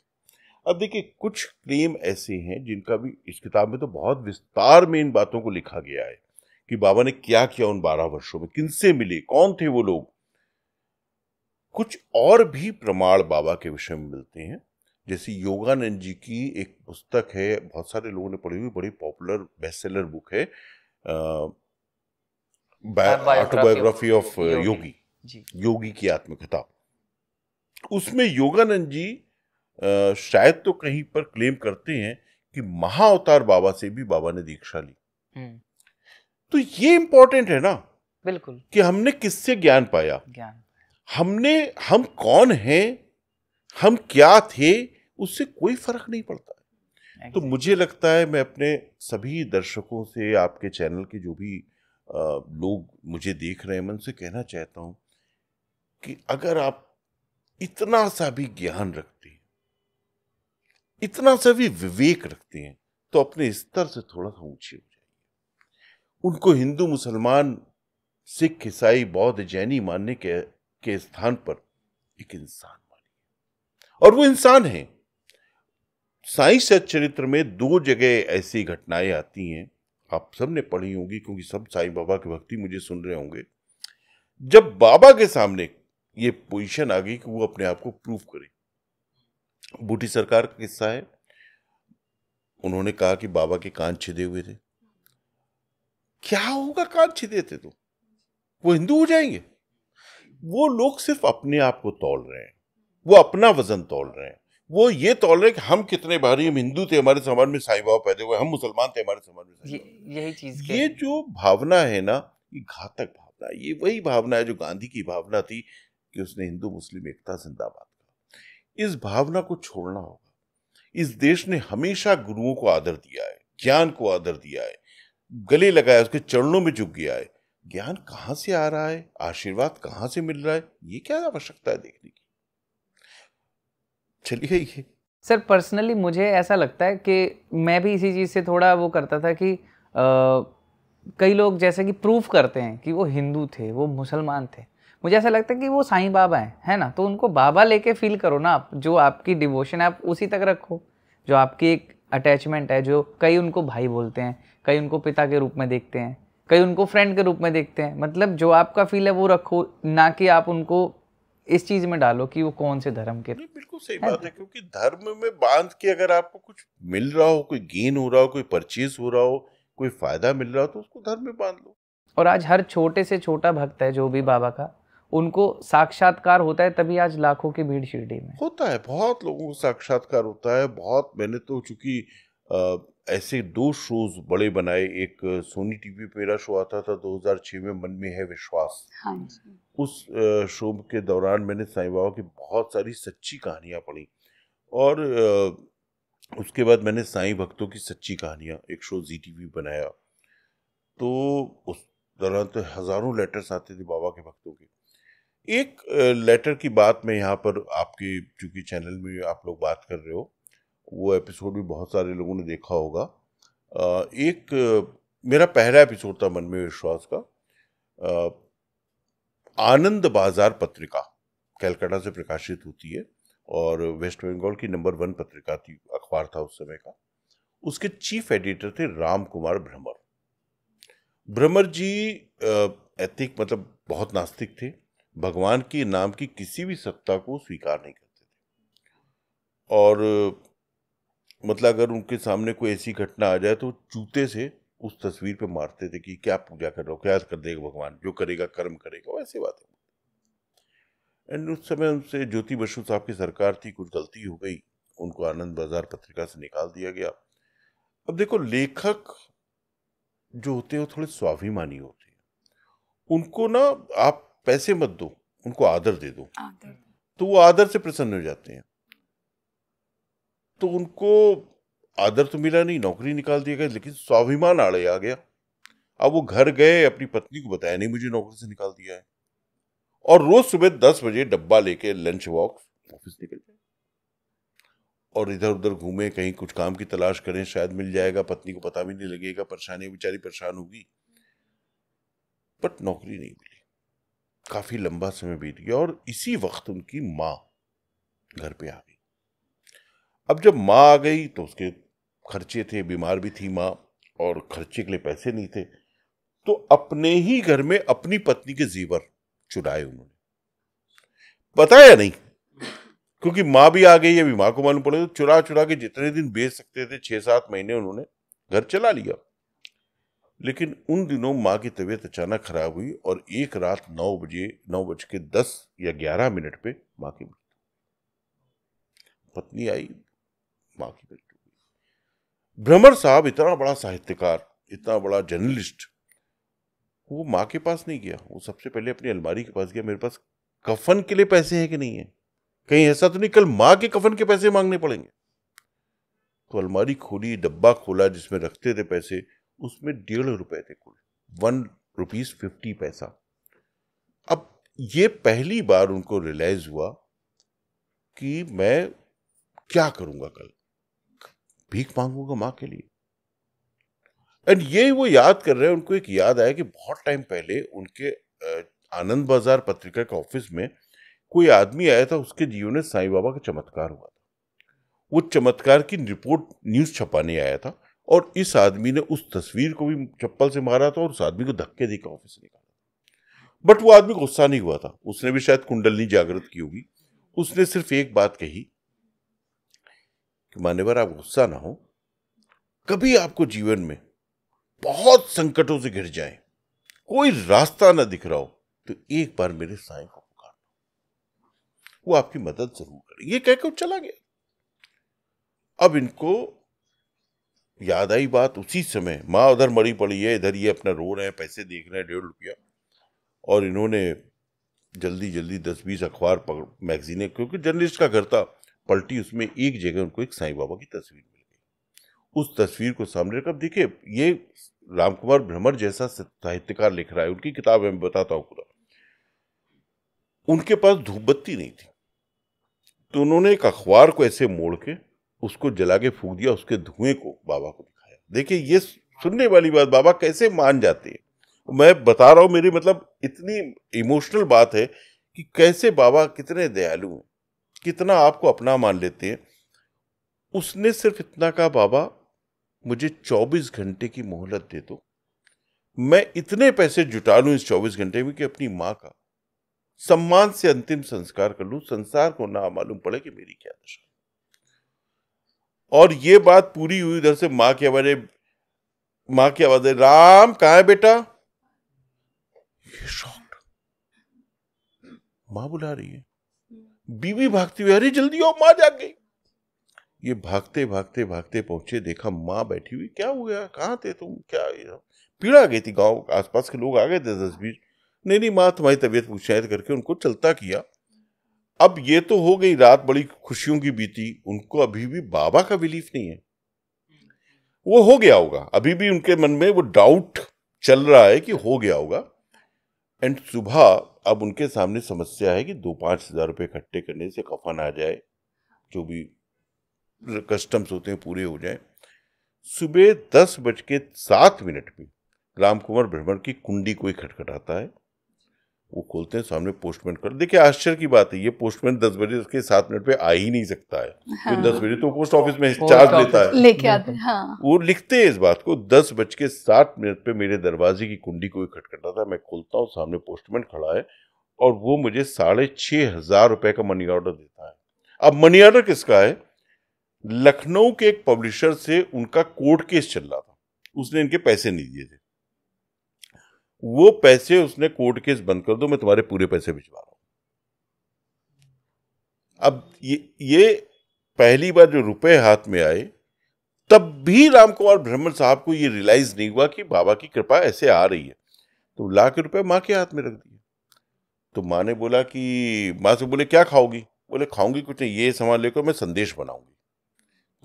अब देखिए, कुछ क्लेम ऐसे हैं जिनका भी इस किताब में तो बहुत विस्तार में इन बातों को लिखा गया है कि बाबा ने क्या किया उन 12 वर्षों में, किनसे मिले, कौन थे वो लोग। कुछ और भी प्रमाण बाबा के विषय में मिलते हैं, जैसे योगानंद जी की एक पुस्तक है, बहुत सारे लोगों ने पढ़ी हुई, बड़ी पॉपुलर बेस्ट सेलर बुक है, ऑटोबायोग्राफी ऑफ योगी, योगी की आत्मकथा। उसमें योगानंद जी शायद तो कहीं पर क्लेम करते हैं कि महाअवतार बाबा से भी बाबा ने दीक्षा ली। तो ये इंपॉर्टेंट है ना, बिल्कुल, कि हमने किससे ज्ञान पाया, हम कौन हैं, हम क्या थे, उससे कोई फर्क नहीं पड़ता है। तो मुझे लगता है, मैं अपने सभी दर्शकों से, आपके चैनल के जो भी लोग मुझे देख रहे हैं, मैं उनसे कहना चाहता हूं कि अगर आप इतना सा भी ज्ञान रखते हैं, इतना सा भी विवेक रखते हैं, तो अपने स्तर से थोड़ा सा ऊंचे हो जाइए। उनको हिंदू, मुसलमान, सिख, ईसाई, बौद्ध, जैनी मानने के स्थान पर एक इंसान मानिए, और वो इंसान है। साईं सच्चरित्र में 2 जगह ऐसी घटनाएं आती हैं, आप सबने पढ़ी होंगी, क्योंकि सब साईं बाबा के भक्ति मुझे सुन रहे होंगे। जब बाबा के सामने ये पोजीशन आ गई कि वो अपने आप को प्रूव करे। बूटी सरकार का किस्सा है, उन्होंने कहा कि बाबा के कान छिदे हुए थे। क्या होगा कान छिदे थे तो वो हिंदू हो जाएंगे? वो लोग सिर्फ अपने आप को तौल रहे हैं, वो अपना वजन तौल रहे हैं, वो ये तौल रहे हैं कि हम कितने भारी, हम हिंदू थे, हमारे समाज में साईं बाबा पैदा हुए, हम मुसलमान थे, हमारे समाज में साईं बाबा। यही चीज, ये जो भावना है ना, ये घातक भावना है। ये वही भावना है जो गांधी की भावना थी कि उसने हिंदू मुस्लिम एकता जिंदाबाद कहा। इस भावना को छोड़ना होगा। इस देश ने हमेशा गुरुओं को आदर दिया है, ज्ञान को आदर दिया है, गले लगाया, उसके चरणों में झुक गया है। ज्ञान कहां से आ रहा है, आशीर्वाद कहां से मिल रहा है, ये क्या आवश्यकता है देखने की। चलिए, ये सर पर्सनली मुझे ऐसा लगता है कि मैं भी इसी चीज से थोड़ा वो करता था कि कई लोग जैसे कि प्रूफ करते हैं कि वो हिंदू थे, वो मुसलमान थे। मुझे ऐसा लगता है कि वो साईं बाबा है ना, तो उनको बाबा लेके फील करो ना आप, जो आपकी डिवोशन है आप उसी तक रखो, जो आपकी एक अटैचमेंट है। जो कई उनको भाई बोलते हैं, कई उनको पिता के रूप में देखते हैं, कई उनको फ्रेंड के रूप में देखते हैं। मतलब जो आपका फील है वो रखो, ना कि आप उनको इस चीज में डालो कि वो कौन से धर्म के। बिल्कुल सही बात है, क्योंकि धर्म में बांध के अगर आपको कुछ मिल रहा हो, कोई गेन हो रहा हो, कोई परचेज हो रहा हो, कोई फायदा मिल रहा हो, तो उसको धर्म में बांध लो। और आज हर छोटे से छोटा भक्त है जो भी बाबा का, उनको साक्षात्कार होता है, तभी आज लाखों की भीड़ शिरडी में होता है। बहुत लोगों को साक्षात्कार होता है, बहुत। मैंने तो चूंकि ऐसे 2 शोज बड़े बनाए। एक सोनी टीवी पे मेरा शो आता था 2006 में, मन में है विश्वास। हाँ जी। उस शो के दौरान मैंने साईं बाबा की बहुत सारी सच्ची कहानियां पढ़ी, और उसके बाद मैंने साईं भक्तों की सच्ची कहानियां एक शो जी टीवी बनाया। तो उस दौरान तो हजारों लेटर्स आते थे बाबा के भक्तों के। एक लेटर की बात मैं यहाँ पर, आपके चूंकि चैनल में आप लोग बात कर रहे हो, वो एपिसोड भी बहुत सारे लोगों ने देखा होगा। मेरा पहला एपिसोड था मन में विश्वास का। आनंद बाजार पत्रिका कलकत्ता से प्रकाशित होती है, और वेस्ट बंगाल की नंबर 1 पत्रिका थी, अखबार था उस समय का। उसके चीफ एडिटर थे राम कुमार भ्रमर। भ्रमर जी एथिक, मतलब बहुत नास्तिक थे, भगवान के नाम की किसी भी सत्ता को स्वीकार नहीं करते थे। और मतलब अगर उनके सामने कोई ऐसी घटना आ जाए तो जूते से उस तस्वीर पे मारते थे कि क्या पूजा कर रहे हो, क्या कर देगा भगवान, जो करेगा कर्म करेगा, वैसे बात है। एंड उस समय उनसे ज्योति बसु साहब की सरकार थी, कुछ गलती हो गई, उनको आनंद बाजार पत्रिका से निकाल दिया गया। अब देखो, लेखक जो होते हैं वो थोड़े स्वाभिमानी होते हैं, उनको ना आप पैसे मत दो, उनको आदर दे दो, तो वो आदर से प्रसन्न हो जाते हैं। तो उनको आदर तो मिला नहीं, नौकरी निकाल दिया गया, लेकिन स्वाभिमान आड़े आ गया। अब वो घर गए, अपनी पत्नी को बताया नहीं मुझे नौकरी से निकाल दिया है, और रोज सुबह 10 बजे डब्बा लेके लंच बॉक्स ऑफिस निकल गए और इधर उधर घूमे, कहीं कुछ काम की तलाश करें, शायद मिल जाएगा, पत्नी को पता भी नहीं लगेगा, परेशानी, बेचारी परेशान होगी। बट नौकरी नहीं मिली, काफी लंबा समय बीत गया, और इसी वक्त उनकी माँ घर पे आ गई। अब जब माँ आ गई तो उसके खर्चे थे, बीमार भी थी माँ, और खर्चे के लिए पैसे नहीं थे, तो अपने ही घर में अपनी पत्नी के जेवर चुराए उन्होंने। बताया नहीं, क्योंकि माँ भी आ गई, अभी माँ को मालूम पड़ेगा, तो चुरा चुरा के जितने दिन बेच सकते थे, 6-7 महीने उन्होंने घर चला लिया। लेकिन उन दिनों माँ की तबीयत अचानक खराब हुई, और एक रात 9:10 या 11 मिनट पे माँ की मृत्यु। पत्नी आई, माँ की मृत्यु हुई। भ्रमर साहब इतना बड़ा साहित्यकार, इतना बड़ा जर्नलिस्ट, वो माँ के पास नहीं गया, वो सबसे पहले अपनी अलमारी के पास गया, मेरे पास कफन के लिए पैसे हैं कि नहीं है, कहीं ऐसा तो नहीं कल माँ के कफन के पैसे मांगने पड़ेंगे। तो अलमारी खोली, डब्बा खोला जिसमें रखते थे पैसे, उसमें 1.5 रुपए थे कुल, ₹1.50। अब ये पहली बार उनको रियलाइज हुआ कि मैं क्या करूंगा, कल भीख मांगूंगा मां के लिए। एंड ये वो याद कर रहे हैं, उनको एक याद आया कि बहुत टाइम पहले उनके आनंद बाजार पत्रिका के ऑफिस में कोई आदमी आया था, उसके जीवन में साईं बाबा का चमत्कार हुआ था। वो चमत्कार की रिपोर्ट न्यूज छपाने आया था, और इस आदमी ने उस तस्वीर को भी चप्पल से मारा था, और उस आदमी को धक्के देकर ऑफिस से निकाला। बट वो आदमी गुस्सा नहीं हुआ था, उसने भी शायद कुंडलनी जागृत की होगी। उसने सिर्फ एक बात कही कि मान्यवर, आप गुस्सा ना हो, कभी आपको जीवन में बहुत संकटों से घिर जाए, कोई रास्ता ना दिख रहा हो, तो एक बार मेरे साईं को पुकारना, वो आपकी मदद जरूर करें। ये कहकर चला गया। अब इनको याद आई बात उसी समय, माँ उधर मरी पड़ी है, इधर ये अपना रो रहे हैं, पैसे देख रहे हैं 1.5 रुपया, और इन्होंने जल्दी जल्दी 10-20 अखबार मैगजीनें, क्योंकि जर्नलिस्ट का घर था, पलटी, उसमें एक जगह उनको एक साईं बाबा की तस्वीर मिल गई। उस तस्वीर को सामने रखकर, देखिए ये रामकुमार भ्रमर जैसा साहित्यकार लिख रहा है, उनकी किताब है, मैं बताता हूं पूरा। उनके पास धूप बत्ती नहीं थी, तो उन्होंने एक अखबार को ऐसे मोड़ के उसको जला के फूंक दिया, उसके धुएं को बाबा को दिखाया। देखिए ये सुनने वाली बात, बाबा कैसे मान जाते हैं। मैं बता रहा हूं, मेरी मतलब इतनी इमोशनल बात है कि कैसे बाबा कितने दयालु हैं, कितना आपको अपना मान लेते हैं। उसने सिर्फ इतना कहा, बाबा मुझे 24 घंटे की मोहलत दे दो, मैं इतने पैसे जुटा लूं इस 24 घंटे में कि अपनी मां का सम्मान से अंतिम संस्कार कर लूं, संसार को ना मालूम पड़े कि मेरी क्या दशा। और ये बात पूरी हुई, उधर से मां की आवाज है, राम कहां है बेटा। ये शॉक्ड, मां बुला रही है, बीवी भागती हुई, अरे जल्दी आओ, मां जाग गई। ये भागते भागते भागते पहुंचे, देखा मां बैठी हुई। क्या हो गया, कहां थे तुम, क्या पीड़ा गई थी, गांव आसपास के लोग आ गए थे 10-20। नहीं मां तुम्हारी तबीयत पूछायत करके उनको चलता किया। अब ये तो हो गई रात, बड़ी खुशियों की बीती, उनको अभी भी बाबा का बिलीफ नहीं है। वो हो गया होगा, अभी भी उनके मन में वो डाउट चल रहा है कि हो गया होगा। एंड सुबह अब उनके सामने समस्या है कि 2-5 हजार रुपए इकट्ठे करने से कफन आ जाए, जो भी कस्टम्स होते हैं पूरे हो जाए। सुबह 10:07 पे रामकुमार भ्रमर की कुंडी कोई खटखटाता है, वो खोलते हैं, सामने पोस्टमैन कर। देखिए आश्चर्य की बात है, ये पोस्टमैन 10:07 पे आ ही नहीं सकता है। हाँ। तो 10 बजे तो पोस्ट ऑफिस में चार्ज लेता है, लेके आते हैं। हाँ। वो लिखते हैं इस बात को, 10:07 पे मेरे दरवाजे की कुंडी कोई खटखटाता है, मैं खोलता हूँ, सामने पोस्टमैन खड़ा है, और वो मुझे 6,500 रुपए का मनी ऑर्डर देता है। अब मनी ऑर्डर किसका है? लखनऊ के एक पब्लिशर से उनका कोर्ट केस चल रहा था, उसने इनके पैसे नहीं दिए थे, वो पैसे उसने कोर्ट केस बंद कर दो, मैं तुम्हारे पूरे पैसे भिजवा रहा हूं। अब ये पहली बार जो रुपए हाथ में आए, तब भी रामकुमार ब्रह्मन साहब को ये रियलाइज नहीं हुआ कि बाबा की कृपा ऐसे आ रही है। तो ला के रुपए माँ के हाथ में रख दिए। तो माँ ने बोला कि, माँ से बोले क्या खाओगी? बोले खाऊंगी कुछ नहीं, ये सामान लेकर मैं संदेश बनाऊंगी।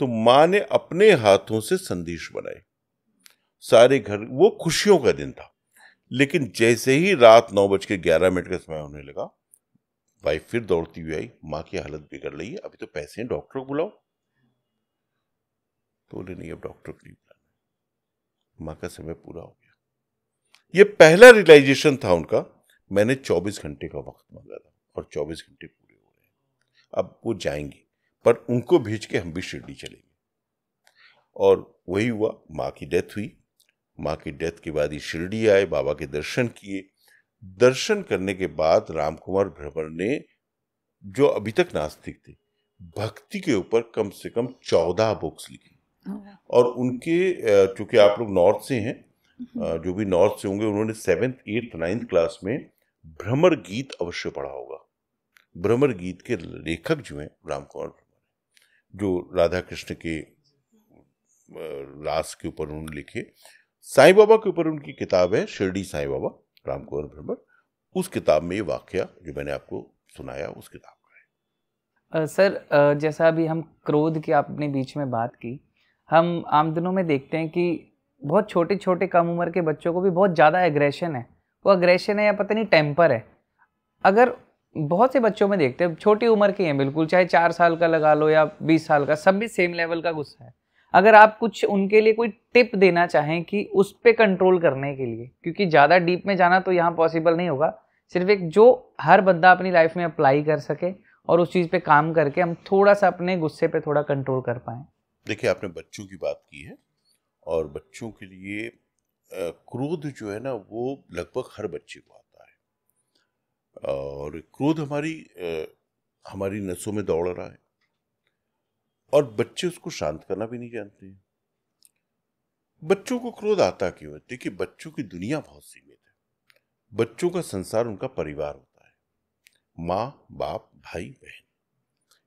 तो माँ ने अपने हाथों से संदेश बनाए सारे घर। वो खुशियों का दिन था। लेकिन जैसे ही रात 9:11 का समय होने लगा, वाइफ फिर दौड़ती हुई आई, माँ की हालत बिगड़ रही है, अभी तो पैसे हैं, डॉक्टर को बुलाओ। तो बोले नहीं, अब डॉक्टर को नहीं बुलाना, माँ का समय पूरा हो गया। ये पहला रियलाइजेशन था उनका। मैंने 24 घंटे का वक्त मांगा था और 24 घंटे पूरे हो रहे हैं। अब वो जाएंगी, पर उनको भेज के हम भी शिरडी चलेंगे। और वही हुआ, माँ की डेथ हुई। माँ की डेथ के बाद ही शिरडी आए, बाबा के दर्शन किए। दर्शन करने के बाद रामकुमार ब्रह्मन ने, जो अभी तक नास्तिक थे, भक्ति के ऊपर कम से कम 14 बुक्स लिखी। और उनके, चूंकि आप लोग नॉर्थ से हैं, जो भी नॉर्थ से होंगे, उन्होंने 7th, 8th, 9th क्लास में भ्रमर गीत अवश्य पढ़ा होगा। भ्रमर गीत के लेखक जो हैं रामकुमार ब्रह्मन, जो राधा कृष्ण के रास के ऊपर उन्होंने लिखे। साईं बाबा के ऊपर उनकी किताब है शिरडी साईं बाबा, रामकुमार ब्रह्मन। उस किताब में ये वाकया जो मैंने आपको सुनाया, उस किताब का है। सर, जैसा अभी हम क्रोध की आपने बीच में बात की, हम आम दिनों में देखते हैं कि बहुत छोटे छोटे कम उम्र के बच्चों को भी बहुत ज़्यादा एग्रेशन है। वो एग्रेशन है या पता नहीं टेम्पर है। अगर बहुत से बच्चों में देखते हैं, छोटी उम्र के हैं बिल्कुल, चाहे 4 साल का लगा लो या 20 साल का, सब भी सेम लेवल का गुस्सा है। अगर आप कुछ उनके लिए कोई टिप देना चाहें कि उस पर कंट्रोल करने के लिए, क्योंकि ज़्यादा डीप में जाना तो यहाँ पॉसिबल नहीं होगा, सिर्फ एक जो हर बंदा अपनी लाइफ में अप्लाई कर सके और उस चीज़ पे काम करके हम थोड़ा सा अपने गुस्से पे थोड़ा कंट्रोल कर पाएँ। देखिए, आपने बच्चों की बात की है, और बच्चों के लिए क्रोध जो है ना, वो लगभग हर बच्चे को आता है। और क्रोध हमारी नसों में दौड़ रहा है, और बच्चे उसको शांत करना भी नहीं जानते हैं। बच्चों को क्रोध आता क्यों है? देखिए, बच्चों की दुनिया बहुत सीमित है। बच्चों का संसार उनका परिवार होता है, माँ, बाप, भाई, बहन।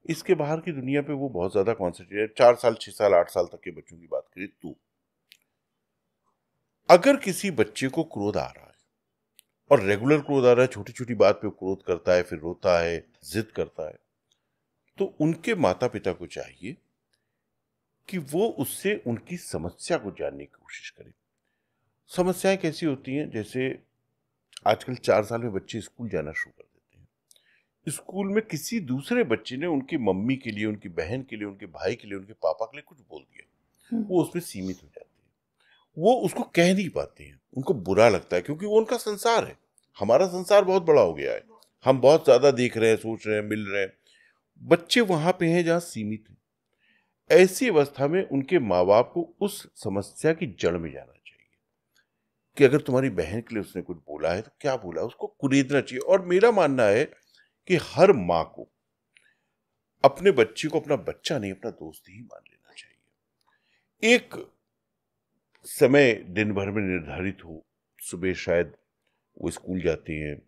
इसके बाहर की दुनिया पे वो बहुत ज्यादा कॉन्सेंट्रेट है। 4 साल, 6 साल, 8 साल तक के बच्चों की बात करें तो अगर किसी बच्चे को क्रोध आ रहा है, और रेगुलर क्रोध आ रहा है, छोटी छोटी बात पे क्रोध करता है, फिर रोता है, जिद करता है, तो उनके माता पिता को चाहिए कि वो उससे उनकी समस्या को जानने की कोशिश करें। समस्याएं कैसी होती हैं? जैसे आजकल 4 साल में बच्चे स्कूल जाना शुरू कर देते हैं। स्कूल में किसी दूसरे बच्चे ने उनकी मम्मी के लिए, उनकी बहन के लिए, उनके भाई के लिए, उनके पापा के लिए कुछ बोल दिया, वो उसमें सीमित हो जाते हैं। वो उसको कह नहीं पाते हैं, उनको बुरा लगता है, क्योंकि वो उनका संसार है। हमारा संसार बहुत बड़ा हो गया है, हम बहुत ज्यादा देख रहे हैं, सोच रहे हैं, मिल रहे हैं। बच्चे वहां पे हैं जहां सीमित है। ऐसी अवस्था में उनके माँ बाप को उस समस्या की जड़ में जाना चाहिए कि अगर तुम्हारी बहन के लिए उसने कुछ बोला है तो क्या बोला, उसको कुरेदना चाहिए। और मेरा मानना है कि हर माँ को अपने बच्चे को अपना बच्चा नहीं, अपना दोस्त ही मान लेना चाहिए। एक समय दिन भर में निर्धारित हो, सुबह शायद वो स्कूल जाते हैं,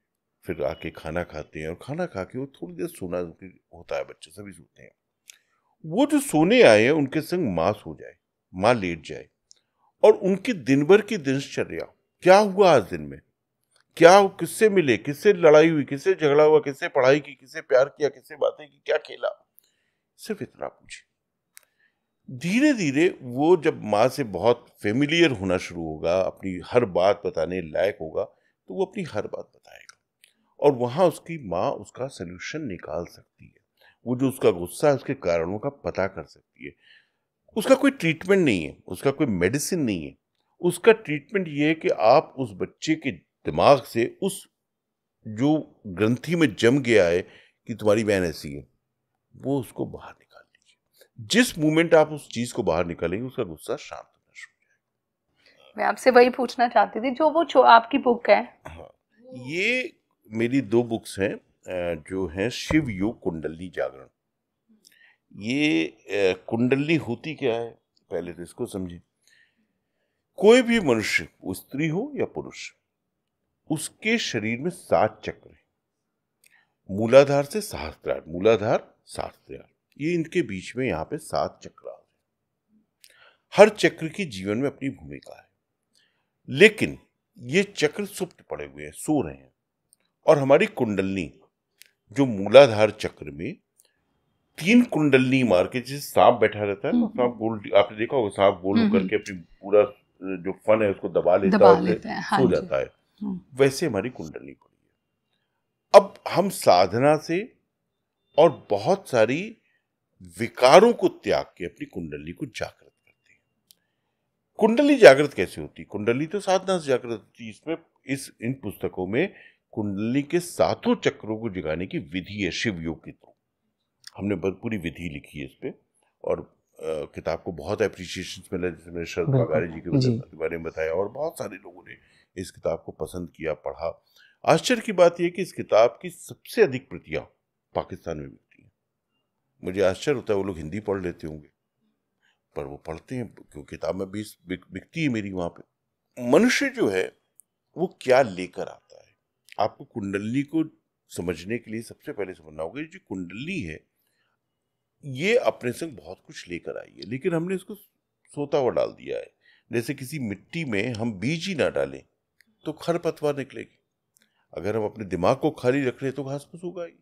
फिर आके खाना खाते हैं, और खाना खा के वो थोड़ी देर सोना होता है, बच्चे सभी सोते हैं। वो जो सोने आए हैं उनके संग माँ सो जाए, माँ लेट जाए, और उनकी दिन भर की दिनचर्या, क्या हुआ आज दिन में, क्या किससे मिले, किससे लड़ाई हुई, किससे झगड़ा हुआ, किससे पढ़ाई की, किससे प्यार किया, किससे बातें की, क्या खेला, सिर्फ इतना पूछे। धीरे धीरे वो जब माँ से बहुत फेमिलियर होना शुरू होगा, अपनी हर बात बताने लायक होगा, तो वो अपनी हर बात बताएगा, और वहां उसकी माँ उसका सलूशन निकाल सकती है। वो जो उसका गुस्सा है, उसके कारणों का पता कर सकती है। उसका कोई ट्रीटमेंट नहीं है, उसका कोई मेडिसिन नहीं है। उसका ट्रीटमेंट ये है कि आप उस बच्चे के दिमाग से उस जो ग्रंथि में जम गया है कि तुम्हारी बहन ऐसी है, वो उसको बाहर निकाल लीजिए। जिस मोमेंट आप उस चीज को बाहर निकालेंगे, उसका गुस्सा शांत होना शुरू हो जाएगा। मैं आपसे वही पूछना चाहती थी, जो वो आपकी बुक है। हाँ, ये मेरी 2 बुक्स हैं, जो हैं शिव योग कुंडली जागरण। ये कुंडली होती क्या है, पहले तो इसको समझिए। कोई भी मनुष्य, वो स्त्री हो या पुरुष, उसके शरीर में 7 चक्र हैं, मूलाधार से सहस्त्रार, मूलाधार सहस्त्रार। ये इनके बीच में यहाँ पे 7 चक्र आ गए। हर चक्र की जीवन में अपनी भूमिका है, लेकिन ये चक्र सुप्त पड़े हुए हैं, सो रहे हैं। और हमारी कुंडलनी जो मूलाधार चक्र में 3 कुंडलनी मार के, जैसे सांप बैठा रहता है ना, सांप गोल, आपने देखा होगा सांप गोल करके अपनी पूरा जो फन है उसको दबा लेता है, सो जाता है, वैसे हमारी कुंडलनी पड़ी है। अब हम साधना से और बहुत सारी विकारों को त्याग के अपनी कुंडली को जागृत करते हैं। कुंडली जागृत कैसे होती? कुंडली तो साधना से जागृत होती है। इसमें इन पुस्तकों में कुंडली के 7 चक्रों को जगाने की विधि है, शिव योग की। तो हमने पूरी विधि लिखी है इस पे, और किताब को बहुत एप्रिसिएशन मिला, जैसे मैंने शरद पगारे जी के बारे में बताया, और बहुत सारे लोगों ने इस किताब को पसंद किया, पढ़ा। आश्चर्य की बात यह कि इस किताब की सबसे अधिक प्रतियां पाकिस्तान में बिकती हैं। मुझे आश्चर्य होता है, वो लोग हिंदी पढ़ लेते होंगे, पर वो पढ़ते हैं क्योंकि किताब में भी बिकती है मेरी वहां पे। मनुष्य जो है वो क्या लेकर आता है, आपको कुंडली को समझने के लिए सबसे पहले समझना होगा, जो कुंडली है ये अपने संग बहुत कुछ लेकर आई है, लेकिन हमने इसको सोता हुआ डाल दिया है। जैसे किसी मिट्टी में हम बीज ही ना डालें तो खरपतवार निकलेगी, अगर हम अपने दिमाग को खाली रख रहे तो घास फूस उगाएगी।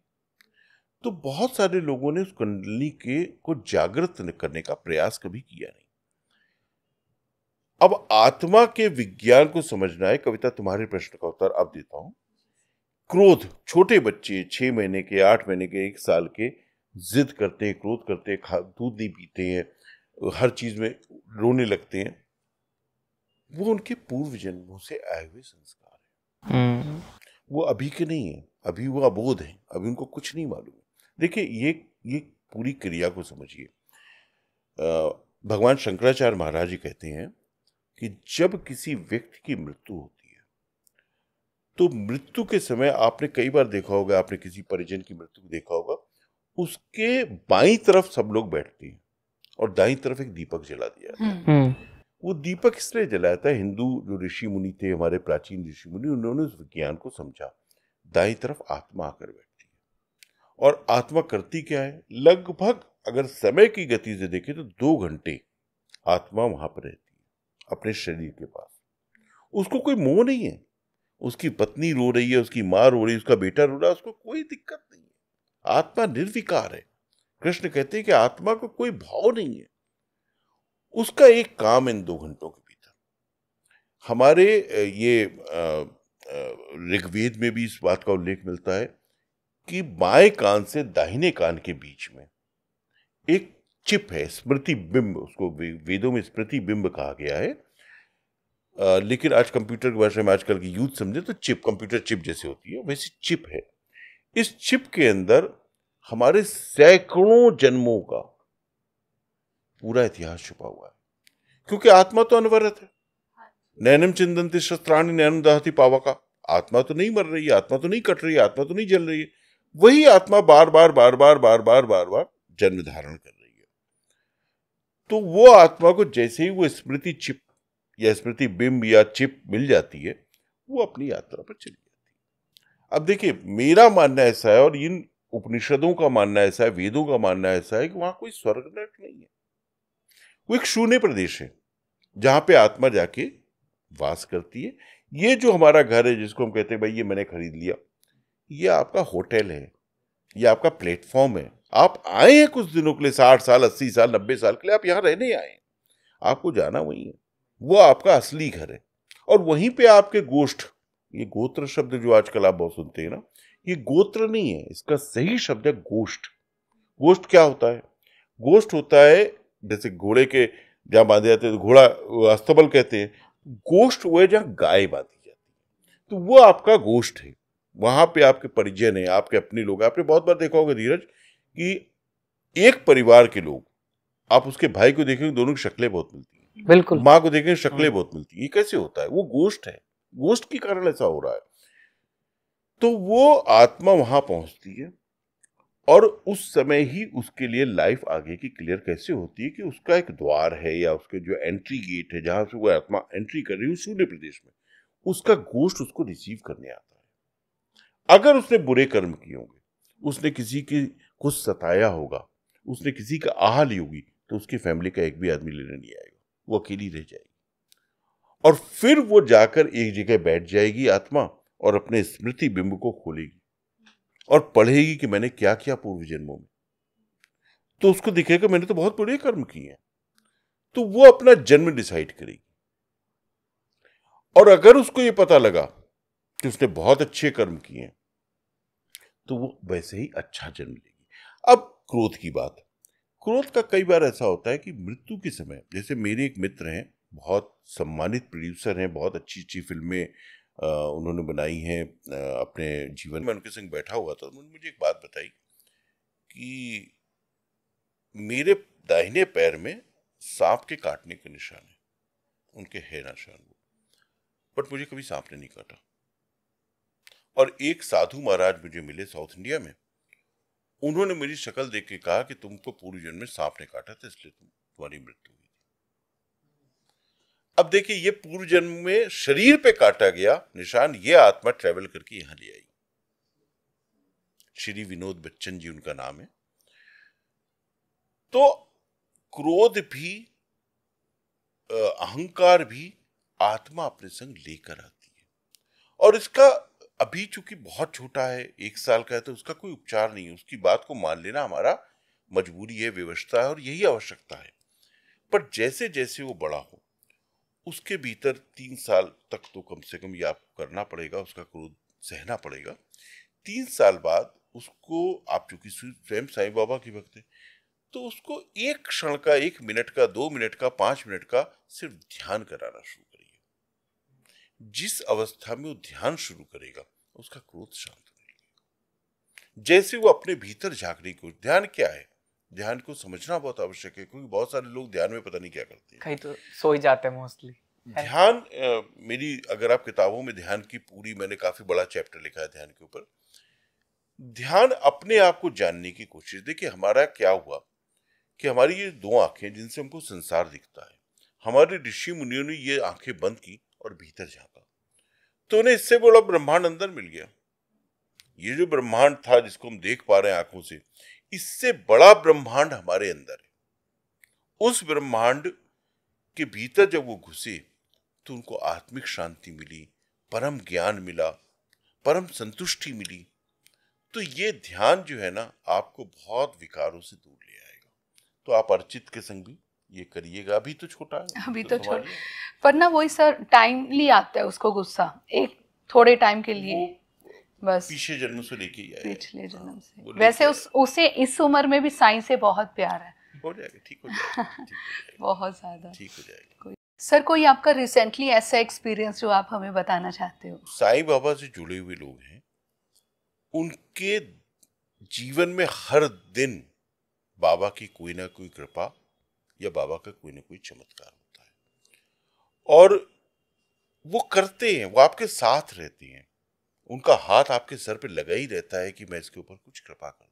तो बहुत सारे लोगों ने उस कुंडली को जागृत करने का प्रयास कभी किया नहीं। अब आत्मा के विज्ञान को समझना है। कविता, तुम्हारे प्रश्न का उत्तर अब देता हूं। क्रोध, छोटे बच्चे 6 महीने के, 8 महीने के, 1 साल के जिद करते हैं, क्रोध करते हैं, दूध नहीं पीते हैं, हर चीज में रोने लगते हैं, वो उनके पूर्व जन्मों से आए हुए संस्कार हैं। वो अभी के नहीं है, अभी वो अबोध है, अभी उनको कुछ नहीं मालूम। देखिए, ये पूरी क्रिया को समझिए। भगवान शंकराचार्य महाराज जी कहते हैं कि जब किसी व्यक्ति की मृत्यु होती है तो मृत्यु के समय, आपने कई बार देखा होगा, आपने किसी परिजन की मृत्यु देखा होगा, उसके बाईं तरफ सब लोग बैठते हैं और दाईं तरफ एक दीपक जला दिया जाता है। वो दीपक इसलिए जलाया था, हिंदू जो ऋषि मुनि थे, हमारे प्राचीन ऋषि मुनि, उन्होंने उस विज्ञान को समझा। दाईं तरफ आत्मा आकर बैठती है, और आत्मा करती क्या है? लगभग अगर समय की गति से देखें तो 2 घंटे आत्मा वहां पर रहती है अपने शरीर के पास। उसको कोई मोह नहीं है, उसकी पत्नी रो रही है, उसकी माँ रो रही है, उसका बेटा रो रहा है, उसको कोई दिक्कत नहीं है। आत्मा निर्विकार है। कृष्ण कहते हैं कि आत्मा को कोई भाव नहीं है। उसका एक काम इन 2 घंटों के भीतर, हमारे ये ऋग्वेद में भी इस बात का उल्लेख मिलता है कि बाएं कान से दाहिने कान के बीच में एक चिप है, स्मृति बिंब, उसको वेदों में स्मृति बिंब कहा गया है। लेकिन आज कंप्यूटर की भाषा में आजकल की यूथ समझे तो चिप, कंप्यूटर चिप जैसे होती है, वैसी चिप है। इस चिप के अंदर हमारे सैकड़ों जन्मों का पूरा इतिहास छुपा हुआ है, क्योंकि आत्मा तो अनवरत है। नैनम चिंदन्ति शस्त्राणि नैनम दहति पावका। आत्मा तो नहीं मर रही है, आत्मा तो नहीं कट रही है, आत्मा तो नहीं जल रही है। वही आत्मा बार बार बार बार बार बार बार बार जन्म धारण कर रही है। तो वो आत्मा को जैसे ही वो स्मृति चिप या स्मृति बिंब या चिप मिल जाती है, वो अपनी यात्रा पर चली जाती है। अब देखिए, मेरा मानना ऐसा है, और इन उपनिषदों का मानना ऐसा है, वेदों का मानना ऐसा है कि वहां कोई स्वर्ग नरक नहीं है। वो एक शून्य प्रदेश है जहां पे आत्मा जाके वास करती है। ये जो हमारा घर है, जिसको हम कहते हैं भाई ये मैंने खरीद लिया, ये आपका होटल है, ये आपका प्लेटफॉर्म है। आप आए हैं कुछ दिनों के लिए, 60 साल 80 साल 90 साल के लिए आप यहां रहने आए हैं, आपको जाना वही है। वो आपका असली घर है, और वहीं पे आपके गोष्ठ, ये गोत्र शब्द जो आजकल आप बहुत सुनते हैं ना, ये गोत्र नहीं है, इसका सही शब्द है गोष्ठ। गोष्ठ क्या होता है? गोष्ठ होता है जैसे घोड़े के जहां बांधे जाते हैं, घोड़ा अस्तबल कहते हैं। गोष्ठ वो है जहां गाय बांधी जाती है, तो वो आपका गोष्ठ है। वहां पे आपके परिजन है, आपके अपने लोग। आपने बहुत बार देखा होगा धीरज कि एक परिवार के लोग, आप उसके भाई को देखेंगे, दोनों की शक्लें बहुत मिलती हैं, बिल्कुल। माँ को देखेंगे, शक्लें बहुत मिलती हैं। ये कैसे होता है? वो गोष्ठ है, गोष्ठ के कारण ऐसा हो रहा है। तो वो आत्मा वहां पहुंचती है, और उस समय ही उसके लिए लाइफ आगे की क्लियर कैसे होती है कि उसका एक द्वार है, या उसके जो एंट्री गेट है जहां से वो आत्मा एंट्री कर रही है शून्य प्रदेश में, उसका गोष्ठ उसको रिसीव करने आता है। अगर उसने बुरे कर्म किए होंगे, उसने किसी की कुछ सताया होगा, उसने किसी का आह ली होगी तो उसकी फैमिली का एक भी आदमी लेने नहीं आएगा, वो अकेली रह जाएगी। और फिर वो जाकर एक जगह बैठ जाएगी आत्मा और अपने स्मृति बिंब को खोलेगी और पढ़ेगी कि मैंने क्या किया पूर्व जन्मों में। तो उसको दिखेगा मैंने तो बहुत बड़े कर्म किए हैं। तो वो अपना जन्म डिसाइड करेगी। और अगर उसको ये पता लगा कि उसने बहुत अच्छे कर्म किए हैं तो वो वैसे ही अच्छा जन्म लेगी। अब क्रोध की बात, क्रोध का कई बार ऐसा होता है कि मृत्यु के समय, जैसे मेरे एक मित्र हैं, बहुत सम्मानित प्रोड्यूसर हैं, बहुत अच्छी अच्छी फिल्में उन्होंने बनाई हैं अपने जीवन में। उनके संग बैठा हुआ था, उन्होंने मुझे एक बात बताई कि मेरे दाहिने पैर में सांप के काटने के निशान है, उनके है निशान वो, बट मुझे कभी सांप ने नहीं काटा। और एक साधु महाराज मुझे मिले साउथ इंडिया में, उन्होंने मेरी शक्ल देख के कहा कि तुमको पूर्व जन्म में सांप ने काटा था इसलिए तुम्हारी मृत्यु हुई। अब देखिए, ये पूर्व जन्म में शरीर पे काटा गया निशान, ये आत्मा ट्रेवल करके यहां ले आई। श्री विनोद बच्चन जी उनका नाम है। तो क्रोध भी, अहंकार भी आत्मा अपने संग लेकर आती है। और इसका अभी चूंकि बहुत छोटा है, 1 साल का है, तो उसका कोई उपचार नहीं है। उसकी बात को मान लेना हमारा मजबूरी है, व्यवस्था है और यही आवश्यकता है। पर जैसे जैसे वो बड़ा हो, उसके भीतर 3 साल तक तो कम से कम ये आपको करना पड़ेगा, उसका क्रोध सहना पड़ेगा। 3 साल बाद उसको, आप चूंकि स्वयं साईं बाबा की भक्त है, तो उसको 1 क्षण का, 1 मिनट का, 2 मिनट का, 5 मिनट का सिर्फ ध्यान कराना शुरू करिए। जिस अवस्था में वो ध्यान शुरू करेगा उसका क्रोध शांत हो जाएगा। जैसे वो अपने भीतर झांकने को, ध्यान क्या है, ध्यान को समझना बहुत आवश्यक है, क्योंकि बहुत सारे लोग ध्यान में पता नहीं क्या करते हैं, कहीं तो सो ही जाते हैं मोस्टली। ध्यान मेरी, अगर आप किताबों में ध्यान की पूरी, मैंने काफी बड़ा चैप्टर लिखा है ध्यान के ऊपर। ध्यान अपने आप को जानने की कोशिश। देखिए, हमारा क्या हुआ कि हमारी ये 2 आंखें जिनसे हमको संसार दिखता है, हमारे ऋषि मुनियों ने ये आंखें बंद की और भीतर झांका, तो उन्हें इससे बड़ा ब्रह्मांड अंदर मिल गया। ये जो ब्रह्मांड था जिसको हम देख पा रहे हैं आंखों से, इससे बड़ा ब्रह्मांड हमारे अंदर है। उस ब्रह्मांड के भीतर जब वो घुसे तो उनको आत्मिक शांति मिली, परम ज्ञान मिला, परम संतुष्टि मिली। तो ये ध्यान जो है ना, आपको बहुत विकारों से दूर ले आएगा। तो आप अर्चित के संग भी ये करिएगा। अभी तो छोटा है, अभी तो छोटा, पर ना वही सर टाइमली आता है उसको गुस्सा, एक थोड़े टाइम के लिए, बस पिछले जन्म से लेके ही आया, पिछले जन्म से। वैसे उसे इस उम्र में भी साईं से बहुत प्यार है। हो जाएगा, ठीक हो जाएगा, बहुत ज्यादा ठीक हो जाएगा। सर, कोई आपका रिसेंटली ऐसा एक्सपीरियंस जो आप हमें बताना चाहते हो? साईं बाबा से जुड़े हुए लोग हैं, उनके जीवन में हर दिन बाबा की कोई ना कोई कृपा या बाबा का कोई ना कोई चमत्कार होता है। और वो करते हैं, वो आपके साथ रहते हैं, उनका हाथ आपके सर पे लगा ही रहता है कि मैं इसके ऊपर कुछ कृपा कर दूं।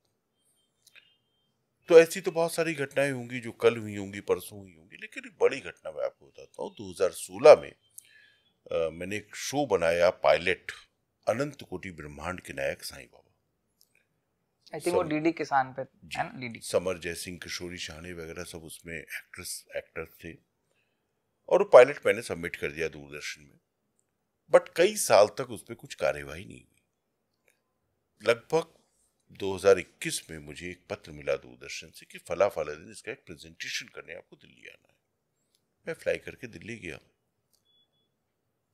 तो ऐसी तो बहुत सारी घटनाएं होंगी जो कल हुई होंगी, परसों हुई होंगी, लेकिन एक बड़ी घटना मैं आपको बताता हूँ। 2016 में मैंने एक शो बनाया, पायलट, अनंत कोटि ब्रह्मांड के नायक साईं बाबा। आई थिंक वो डीडी किसान पे है ना, डीडी। समर जयसिंह, किशोरी शाहने वगैरह सब उसमें एक्टर थे। और वो पायलट मैंने सबमिट कर दिया दूरदर्शन में, बट कई साल तक उस पर कुछ कार्यवाही नहीं हुई। लगभग 2021 में मुझे एक पत्र मिला दूरदर्शन से कि फला दिन इसका एक प्रेजेंटेशन करने आपको दिल्ली आना है। मैं फ्लाई करके दिल्ली गया,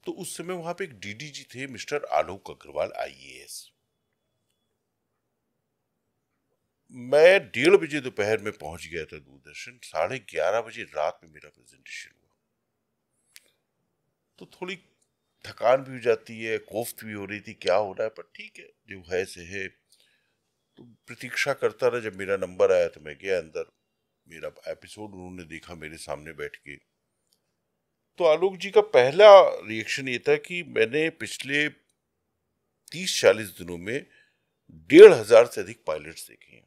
तो उस समय वहां पे एक डीडीजी थे, मिस्टर आलोक अग्रवाल IAS। मैं 1:30 बजे दोपहर में पहुंच गया था दूरदर्शन, 11:30 बजे रात में मेरा प्रेजेंटेशन हुआ। तो थोड़ी थकान भी हो जाती है, कोफ्त भी हो रही थी, क्या हो रहा है, पर ठीक है, जो है से है। तो प्रतीक्षा करता रहा। जब मेरा नंबर आया तो मैं गया अंदर, मेरा एपिसोड उन्होंने देखा मेरे सामने बैठ के। तो आलोक जी का पहला रिएक्शन ये था कि मैंने पिछले 30-40 दिनों में 1,500 से अधिक पायलट्स देखे हैं,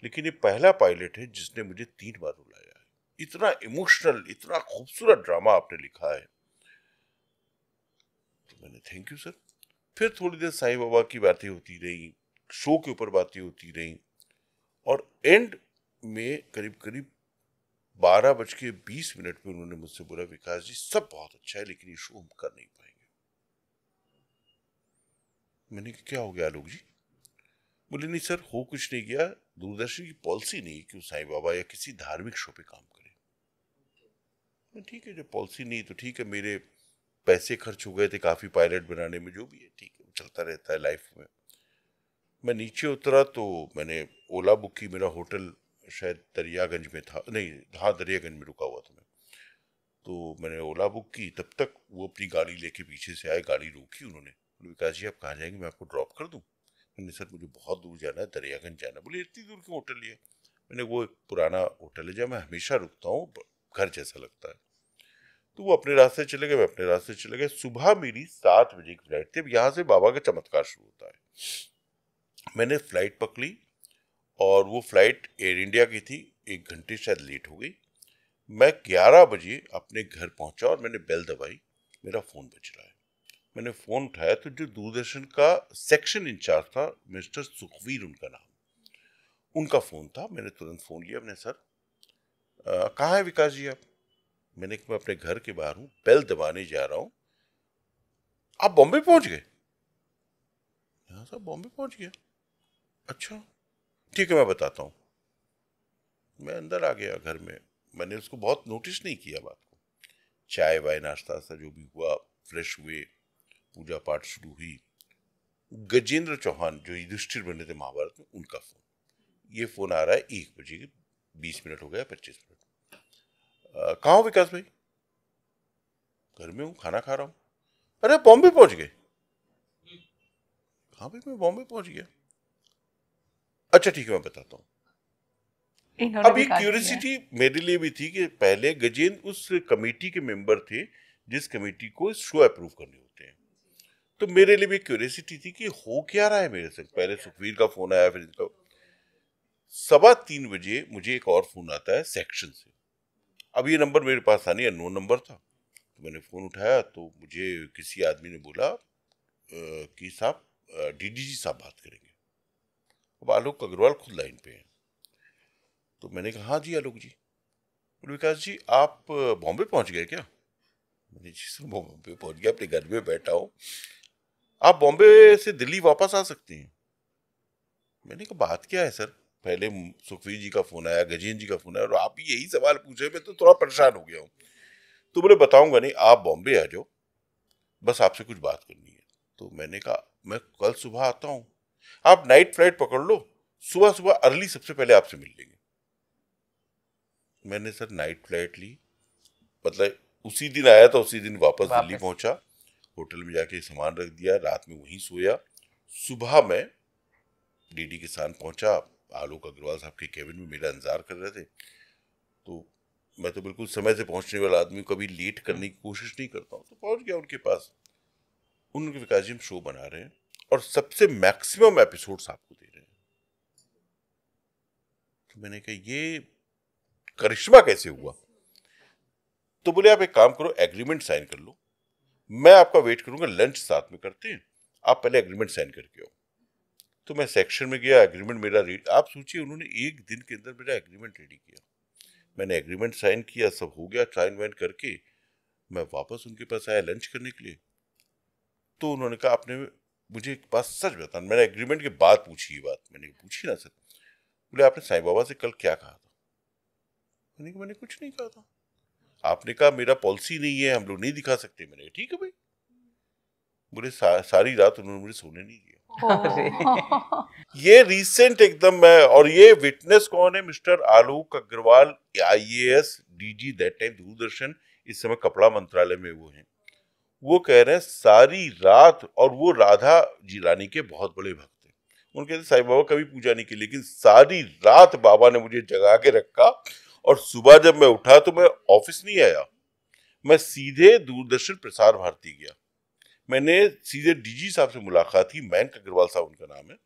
लेकिन ये पहला पायलट है जिसने मुझे 3 बार रुलाया है। इतना इमोशनल, इतना खूबसूरत ड्रामा आपने लिखा है। तो मैंने थैंक यू सर। फिर थोड़ी देर साईं बाबा की बातें होती रही, शो के ऊपर बातें होती रही, और एंड में करीब करीब 12:20 पे उन्होंने मुझसे बोला, विकास जी सब बहुत अच्छा है लेकिन ये शो हम कर नहीं पाएंगे। मैंने कहा क्या हो गया आलोक जी? बोले नहीं सर, हो कुछ नहीं गया, दूरदर्शन की पॉलिसी नहीं कि साईं बाबा या किसी धार्मिक शो पे काम करे। ठीक है, जब पॉलिसी नहीं तो ठीक है, मेरे पैसे खर्च हो गए थे काफी पायलट बनाने में, जो भी है ठीक है, चलता रहता है लाइफ में। मैं नीचे उतरा तो मैंने ओला बुक की, मेरा होटल शायद दरियागंज में था, नहीं हाँ दरियागंज में रुका हुआ था मैं, तो मैंने ओला बुक की। तब तक वो अपनी गाड़ी लेके पीछे से आए, गाड़ी रोकी उन्होंने, विकास जी आप कहाँ जाएंगे, मैं आपको ड्रॉप कर दूं? मैंने सर मुझे बहुत दूर जाना है, दरियागंज जाना है। बोले इतनी दूर क्यों होटल लिया? मैंने वो एक पुराना होटल है जहाँ मैं हमेशा रुकता हूँ, घर जैसा लगता है। तो वो अपने रास्ते चले गए, मैं अपने रास्ते चले गए। सुबह मेरी 7 बजे की फ्लाइट थी। अब यहाँ से बाबा का चमत्कार शुरू होता है। मैंने फ्लाइट पकड़ी और वो फ्लाइट एयर इंडिया की थी, 1 घंटे शायद लेट हो गई। मैं 11 बजे अपने घर पहुंचा और मैंने बेल दबाई, मेरा फोन बज रहा है। मैंने फोन उठाया तो जो दूरदर्शन का सेक्शन इंचार्ज था, मिस्टर सुखवीर उनका नाम, उनका फोन था। मैंने तुरंत फोन लिया। मैंने सर कहाँ है विकास जी आप? मैंने कहा मैं अपने घर के बाहर हूं, बेल दबाने जा रहा हूं, आप बॉम्बे पहुंच गए? हाँ सर बॉम्बे पहुंच गया। अच्छा ठीक है मैं बताता हूं। मैं अंदर आ गया घर में। मैंने उसको बहुत नोटिस नहीं किया बात को। चाय वाय नाश्ता सा जो भी हुआ, फ्रेश हुए, पूजा पाठ शुरू हुई। गजेंद्र चौहान जो युधिष्ठिर बने थे महाभारत में, उनका फोन। ये फोन आ रहा है 1:20 हो गया, 25 मिनट। कहाँ हो विकास भाई? घर में हूँ, खाना खा रहा हूँ। अरे बॉम्बे पहुंच गए? हाँ भाई मैं बॉम्बे पहुंच गया। अच्छा ठीक है मैं बताता हूँ। अब ये क्यूरियोसिटी मेरे लिए भी थी कि पहले गजेंद्र उस कमेटी के मेंबर थे जिस कमेटी को शो अप्रूव करने होते हैं, तो मेरे लिए भी क्यूरियोसिटी थी कि हो क्या रहा है मेरे संग। पहले सुखवीर का फोन आया, फिर इनका। 3:15 बजे मुझे एक और फोन आता है सेक्शन से। अब ये नंबर मेरे पास था नहीं, अननोन नंबर था। तो मैंने फोन उठाया तो मुझे किसी आदमी ने बोला कि साहब डीडीजी साहब बात करेंगे। अब आलोक अग्रवाल खुद लाइन पे हैं। तो मैंने कहा हाँ जी आलोक जी। विकास जी आप बॉम्बे पहुंच गए क्या? मैंने जी सर बॉम्बे पहुंच गया, अपने घर में बैठा हूं। आप बॉम्बे से दिल्ली वापस आ सकते हैं। मैंने कहा बात क्या है सर? पहले सुखवीर जी का फोन आया, गजेंद्र जी का फोन आया, और आप यही सवाल पूछ रहे। मैं तो थोड़ा परेशान हो गया हूँ। तो बोले बताऊंगा नहीं, आप बॉम्बे आ जाओ, बस आपसे कुछ बात करनी है। तो मैंने कहा मैं कल सुबह आता हूं, आप नाइट फ्लाइट पकड़ लो, सुबह सुबह अर्ली सबसे पहले आपसे मिल लेंगे। मैंने सर नाइट फ्लाइट ली, मतलब उसी दिन आया था, उसी दिन वापस दिल्ली पहुंचा। होटल में जाके सामान रख दिया, रात में वहीं सोया। सुबह मैं डीडी किसान पहुंचा। आलोक अग्रवाल साहब के केबिन में मेरा इंतजार कर रहे थे। तो मैं तो बिल्कुल समय से पहुंचने वाला आदमी, कभी लेट करने की कोशिश नहीं करता हूँ। तो पहुंच गया उनके पास। उनके विकास जी हम शो बना रहे हैं और सबसे मैक्सिमम एपिसोड्स आपको दे रहे हैं। तो मैंने कहा ये करिश्मा कैसे हुआ? तो बोले आप एक काम करो, एग्रीमेंट साइन कर लो, मैं आपका वेट करूंगा, लंच साथ में करते हैं, आप पहले एग्रीमेंट साइन करके आओ। तो मैं सेक्शन में गया, एग्रीमेंट मेरा आप सोचिए उन्होंने 1 दिन के अंदर मेरा एग्रीमेंट रेडी किया। मैंने एग्रीमेंट साइन किया, सब हो गया, साइन वाइन करके मैं वापस उनके पास आया लंच करने के लिए। तो उन्होंने कहा आपने मुझे एक बात सच बताना। मैंने एग्रीमेंट के बाद पूछी ये बात। मैंने पूछी ना सर? बोले आपने साईं बाबा से कल क्या कहा था? मैंने कुछ नहीं कहा था। आपने कहा मेरा पॉलिसी नहीं है, हम लोग नहीं दिखा सकते। मैंने कहा ठीक है भाई। बोले सारी रात उन्होंने मुझे सोने नहीं दिया। ये रिसेंट एकदम मैं, और ये विटनेस कौन है? Mister Alok Agrawal, IAS DG that time Doordarshan, इस समय कपड़ा मंत्रालय में वो हैं। वो कह रहे हैं सारी रात, और वो राधा जी रानी के बहुत बड़े भक्त हैं। उनके साईं बाबा कभी पूजा नहीं की, लेकिन सारी रात बाबा ने मुझे जगा के रखा। और सुबह जब मैं उठा तो मैं ऑफिस नहीं आया, मैं सीधे दूरदर्शन प्रसार भारती गया। मैंने सीधे डीजी साहब से मुलाकात की, मयंक अग्रवाल साहब उनका नाम है,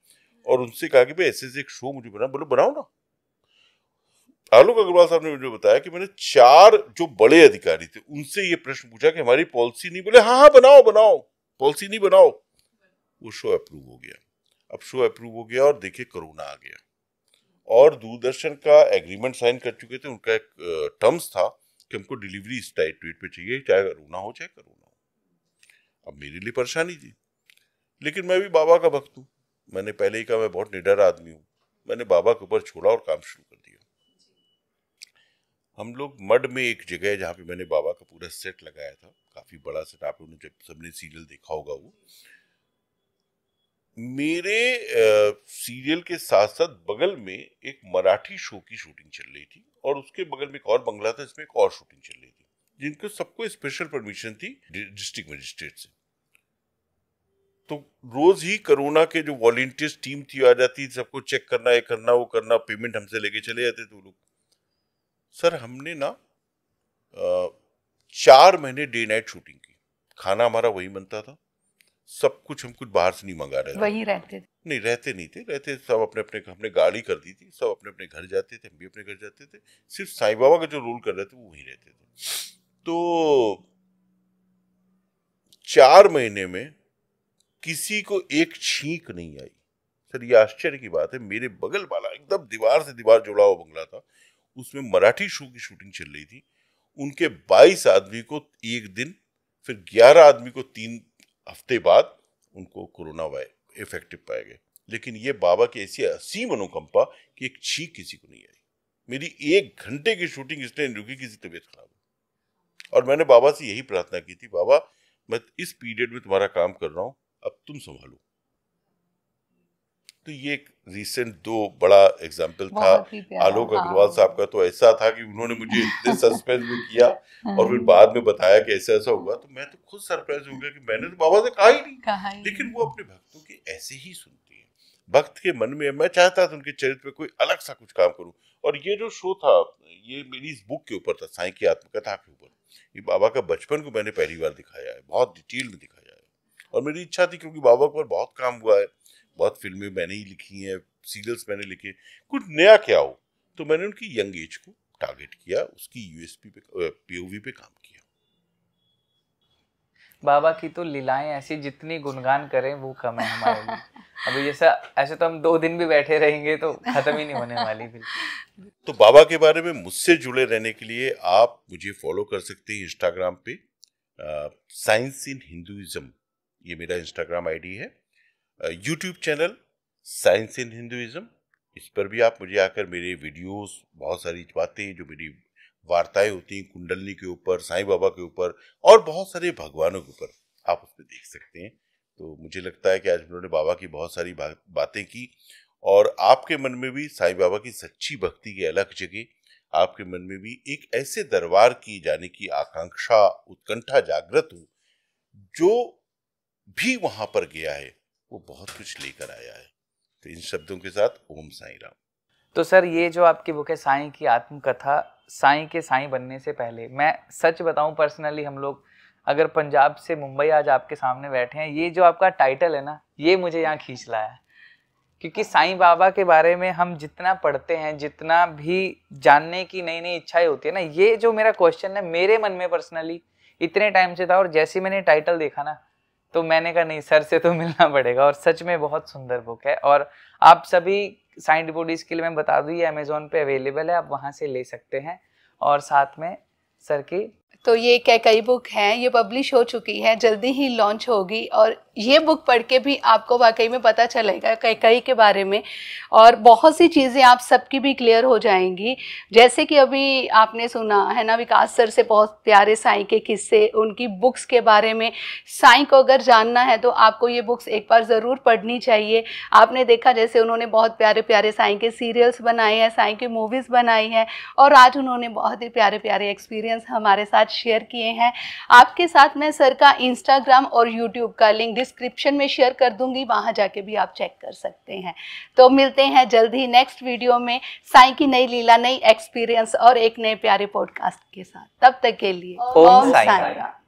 और उनसे कहा कि भाई ऐसे एक शो मुझे बना। बोले बनाओ ना। आलोक अग्रवाल साहब ने मुझे बताया कि मैंने 4 जो बड़े अधिकारी थे उनसे ये प्रश्न पूछा कि हमारी पॉलिसी नहीं। बोले हाँ हाँ बनाओ बनाओ, पॉलिसी नहीं बनाओ। वो शो अप्रूव हो गया। अब शो अप्रूव हो गया और देखिए कोरोना आ गया, और दूरदर्शन का एग्रीमेंट साइन कर चुके थे। उनका एक टर्म्स था कि हमको डिलीवरी इस डेट पे चाहिए, चाहे रोना हो चाहे करोना हो। अब मेरे लिए परेशानी थी, लेकिन मैं भी बाबा का भक्त हूँ। मैंने पहले ही कहा मैं बहुत निडर आदमी हूँ। मैंने बाबा के ऊपर छोड़ा और काम शुरू कर दिया। हम लोग मड में एक जगह है जहाँ पे मैंने बाबा का पूरा सेट लगाया था, काफी बड़ा सेट। आप लोगों ने जब सबने सीरियल देखा होगा, वो मेरे सीरियल के साथ साथ बगल में एक मराठी शो की शूटिंग चल रही थी और उसके बगल में एक और बंगला था जिसमें एक और शूटिंग चल रही थी, जिनको सबको स्पेशल परमिशन थी डिस्ट्रिक्ट मजिस्ट्रेट से। तो रोज ही कोरोना के जो वॉलंटियर्स टीम थी आ जाती, सबको चेक करना, ये करना, वो करना, पेमेंट हमसे लेके चले जाते थे वो लोग। सर हमने ना 4 महीने डे नाइट शूटिंग की। खाना हमारा वही बनता था, सब कुछ हम कुछ बाहर से नहीं मंगा रहे थे। वही रहते थे? नहीं, रहते सब अपने अपने, हमने गाड़ी कर दी थी, सब अपने अपने घर जाते थे, हम भी अपने घर जाते थे। सिर्फ साईं बाबा का जो रोल कर रहे थे वो वहीं रहते थे। तो 4 महीने में किसी को एक छींक नहीं आई। सर ये आश्चर्य की बात है, मेरे बगल वाला एकदम दीवार से दीवार जुड़ा हुआ बंगला था, उसमें मराठी शो की शूटिंग चल रही थी। उनके 22 आदमी को एक दिन, फिर 11 आदमी को 3 हफ्ते बाद उनको कोरोना इफेक्टिव पाए गए। लेकिन ये बाबा की ऐसी असीम अनुकंपा कि एक छींक किसी को नहीं आई। मेरी 1 घंटे की शूटिंग इसलिए नहीं रुकी, किसी तबीयत खराब हो। और मैंने बाबा से यही प्रार्थना की थी, बाबा मैं इस पीरियड में तुम्हारा काम कर रहा हूं, अब तुम संभालो। तो ये एक रिसेंट 2 बड़ा एग्जाम्पल था। आलोक अग्रवाल साहब का तो ऐसा था कि उन्होंने मुझे इतने सस्पेंस में किया और फिर बाद में बताया कि ऐसा ऐसा हुआ, तो मैं तो खुद सरप्राइज हो गया कि मैंने तो बाबा से कहा ही नहीं। लेकिन वो अपने भक्तों की ऐसे ही सुनती है। भक्त के मन में मैं चाहता था उनके चरित्र पे कोई अलग सा कुछ काम करूं। और ये जो शो था, ये मेरी इस बुक के ऊपर था, साईं की आत्मकथा के ऊपर। ये बाबा का बचपन को मैंने पहली बार दिखाया है, बहुत डिटेल में दिखाया है। और मेरी इच्छा थी, क्योंकि बाबा पर बहुत काम हुआ है, बहुत फिल्में मैंने ही लिखी हैं, सीरियल्स मैंने लिखे, कुछ नया क्या हो। तो मैंने उनकी यंग एज को टारगेट किया, उसकी यूएसपी पे, पीओवी पे काम किया। बाबा की तो लीलाएं ऐसी, जितनी गुणगान करें वो कम है हमारे लिए। अभी जैसा ऐसे तो हम 2 दिन भी बैठे रहेंगे तो खत्म ही नहीं होने वाली बिल्कुल। तो बाबा के बारे में मुझसे जुड़े रहने के लिए आप मुझे फॉलो कर सकते हैं इंस्टाग्राम पे, साइंस इन हिंदुइज्म, ये मेरा इंस्टाग्राम आईडी है। YouTube channel science in Hinduism, इस पर भी आप मुझे आकर मेरे वीडियोस, बहुत सारी बातें जो मेरी वार्ताएं होती हैं कुंडलनी के ऊपर, साईं बाबा के ऊपर और बहुत सारे भगवानों के ऊपर, आप उस पर देख सकते हैं। तो मुझे लगता है कि आज उन्होंने बाबा की बहुत सारी बातें की और आपके मन में भी साईं बाबा की सच्ची भक्ति की अलग जगह, आपके मन में भी एक ऐसे दरबार की जाने की आकांक्षा, उत्कंठा जागृत हो। जो भी वहां पर गया है वो बहुत कुछ लेकर आया है। तो इन शब्दों के साथ ओम साईं राम। तो सर ये जो आपकी बुक है साईं की आत्मकथा, साईं के साईं बनने से पहले, मैं सच बताऊं पर्सनली, हम लोग अगर पंजाब से मुंबई आज आपके सामने बैठे हैं, ये जो आपका टाइटल है ना, ये मुझे यहाँ खींच लाया है। क्योंकि साईं बाबा के बारे में हम जितना पढ़ते हैं, जितना भी जानने की नई नई इच्छाएं होती है ना, ये जो मेरा क्वेश्चन है मेरे मन में पर्सनली इतने टाइम से था। और जैसे मैंने टाइटल देखा ना, तो मैंने कहा नहीं, सर से तो मिलना पड़ेगा। और सच में बहुत सुंदर बुक है। और आप सभी साईं डिवोटीज के लिए मैं बता दूं, ये अमेजोन पे अवेलेबल है, आप वहां से ले सकते हैं। और साथ में सर की तो ये कैकई बुक है, ये पब्लिश हो चुकी है, जल्दी ही लॉन्च होगी। और ये बुक पढ़ के भी आपको वाकई में पता चलेगा कैकई के बारे में, और बहुत सी चीज़ें आप सबकी भी क्लियर हो जाएंगी। जैसे कि अभी आपने सुना है ना, विकास सर से बहुत प्यारे साईं के किस्से, उनकी बुक्स के बारे में। साईं को अगर जानना है तो आपको ये बुक्स एक बार ज़रूर पढ़नी चाहिए। आपने देखा जैसे उन्होंने बहुत प्यारे प्यारे साईं के सीरियल्स बनाए हैं, साईं की मूवीज़ बनाई हैं, और आज उन्होंने बहुत ही प्यारे प्यारे एक्सपीरियंस हमारे साथ शेयर किए हैं। आपके साथ मैं सर का इंस्टाग्राम और यूट्यूब का लिंक डिस्क्रिप्शन में शेयर कर दूंगी, वहां जाके भी आप चेक कर सकते हैं। तो मिलते हैं जल्द ही नेक्स्ट वीडियो में साईं की नई लीला, नई एक्सपीरियंस और एक नए प्यारे पॉडकास्ट के साथ। तब तक के लिए ओम साईं राम।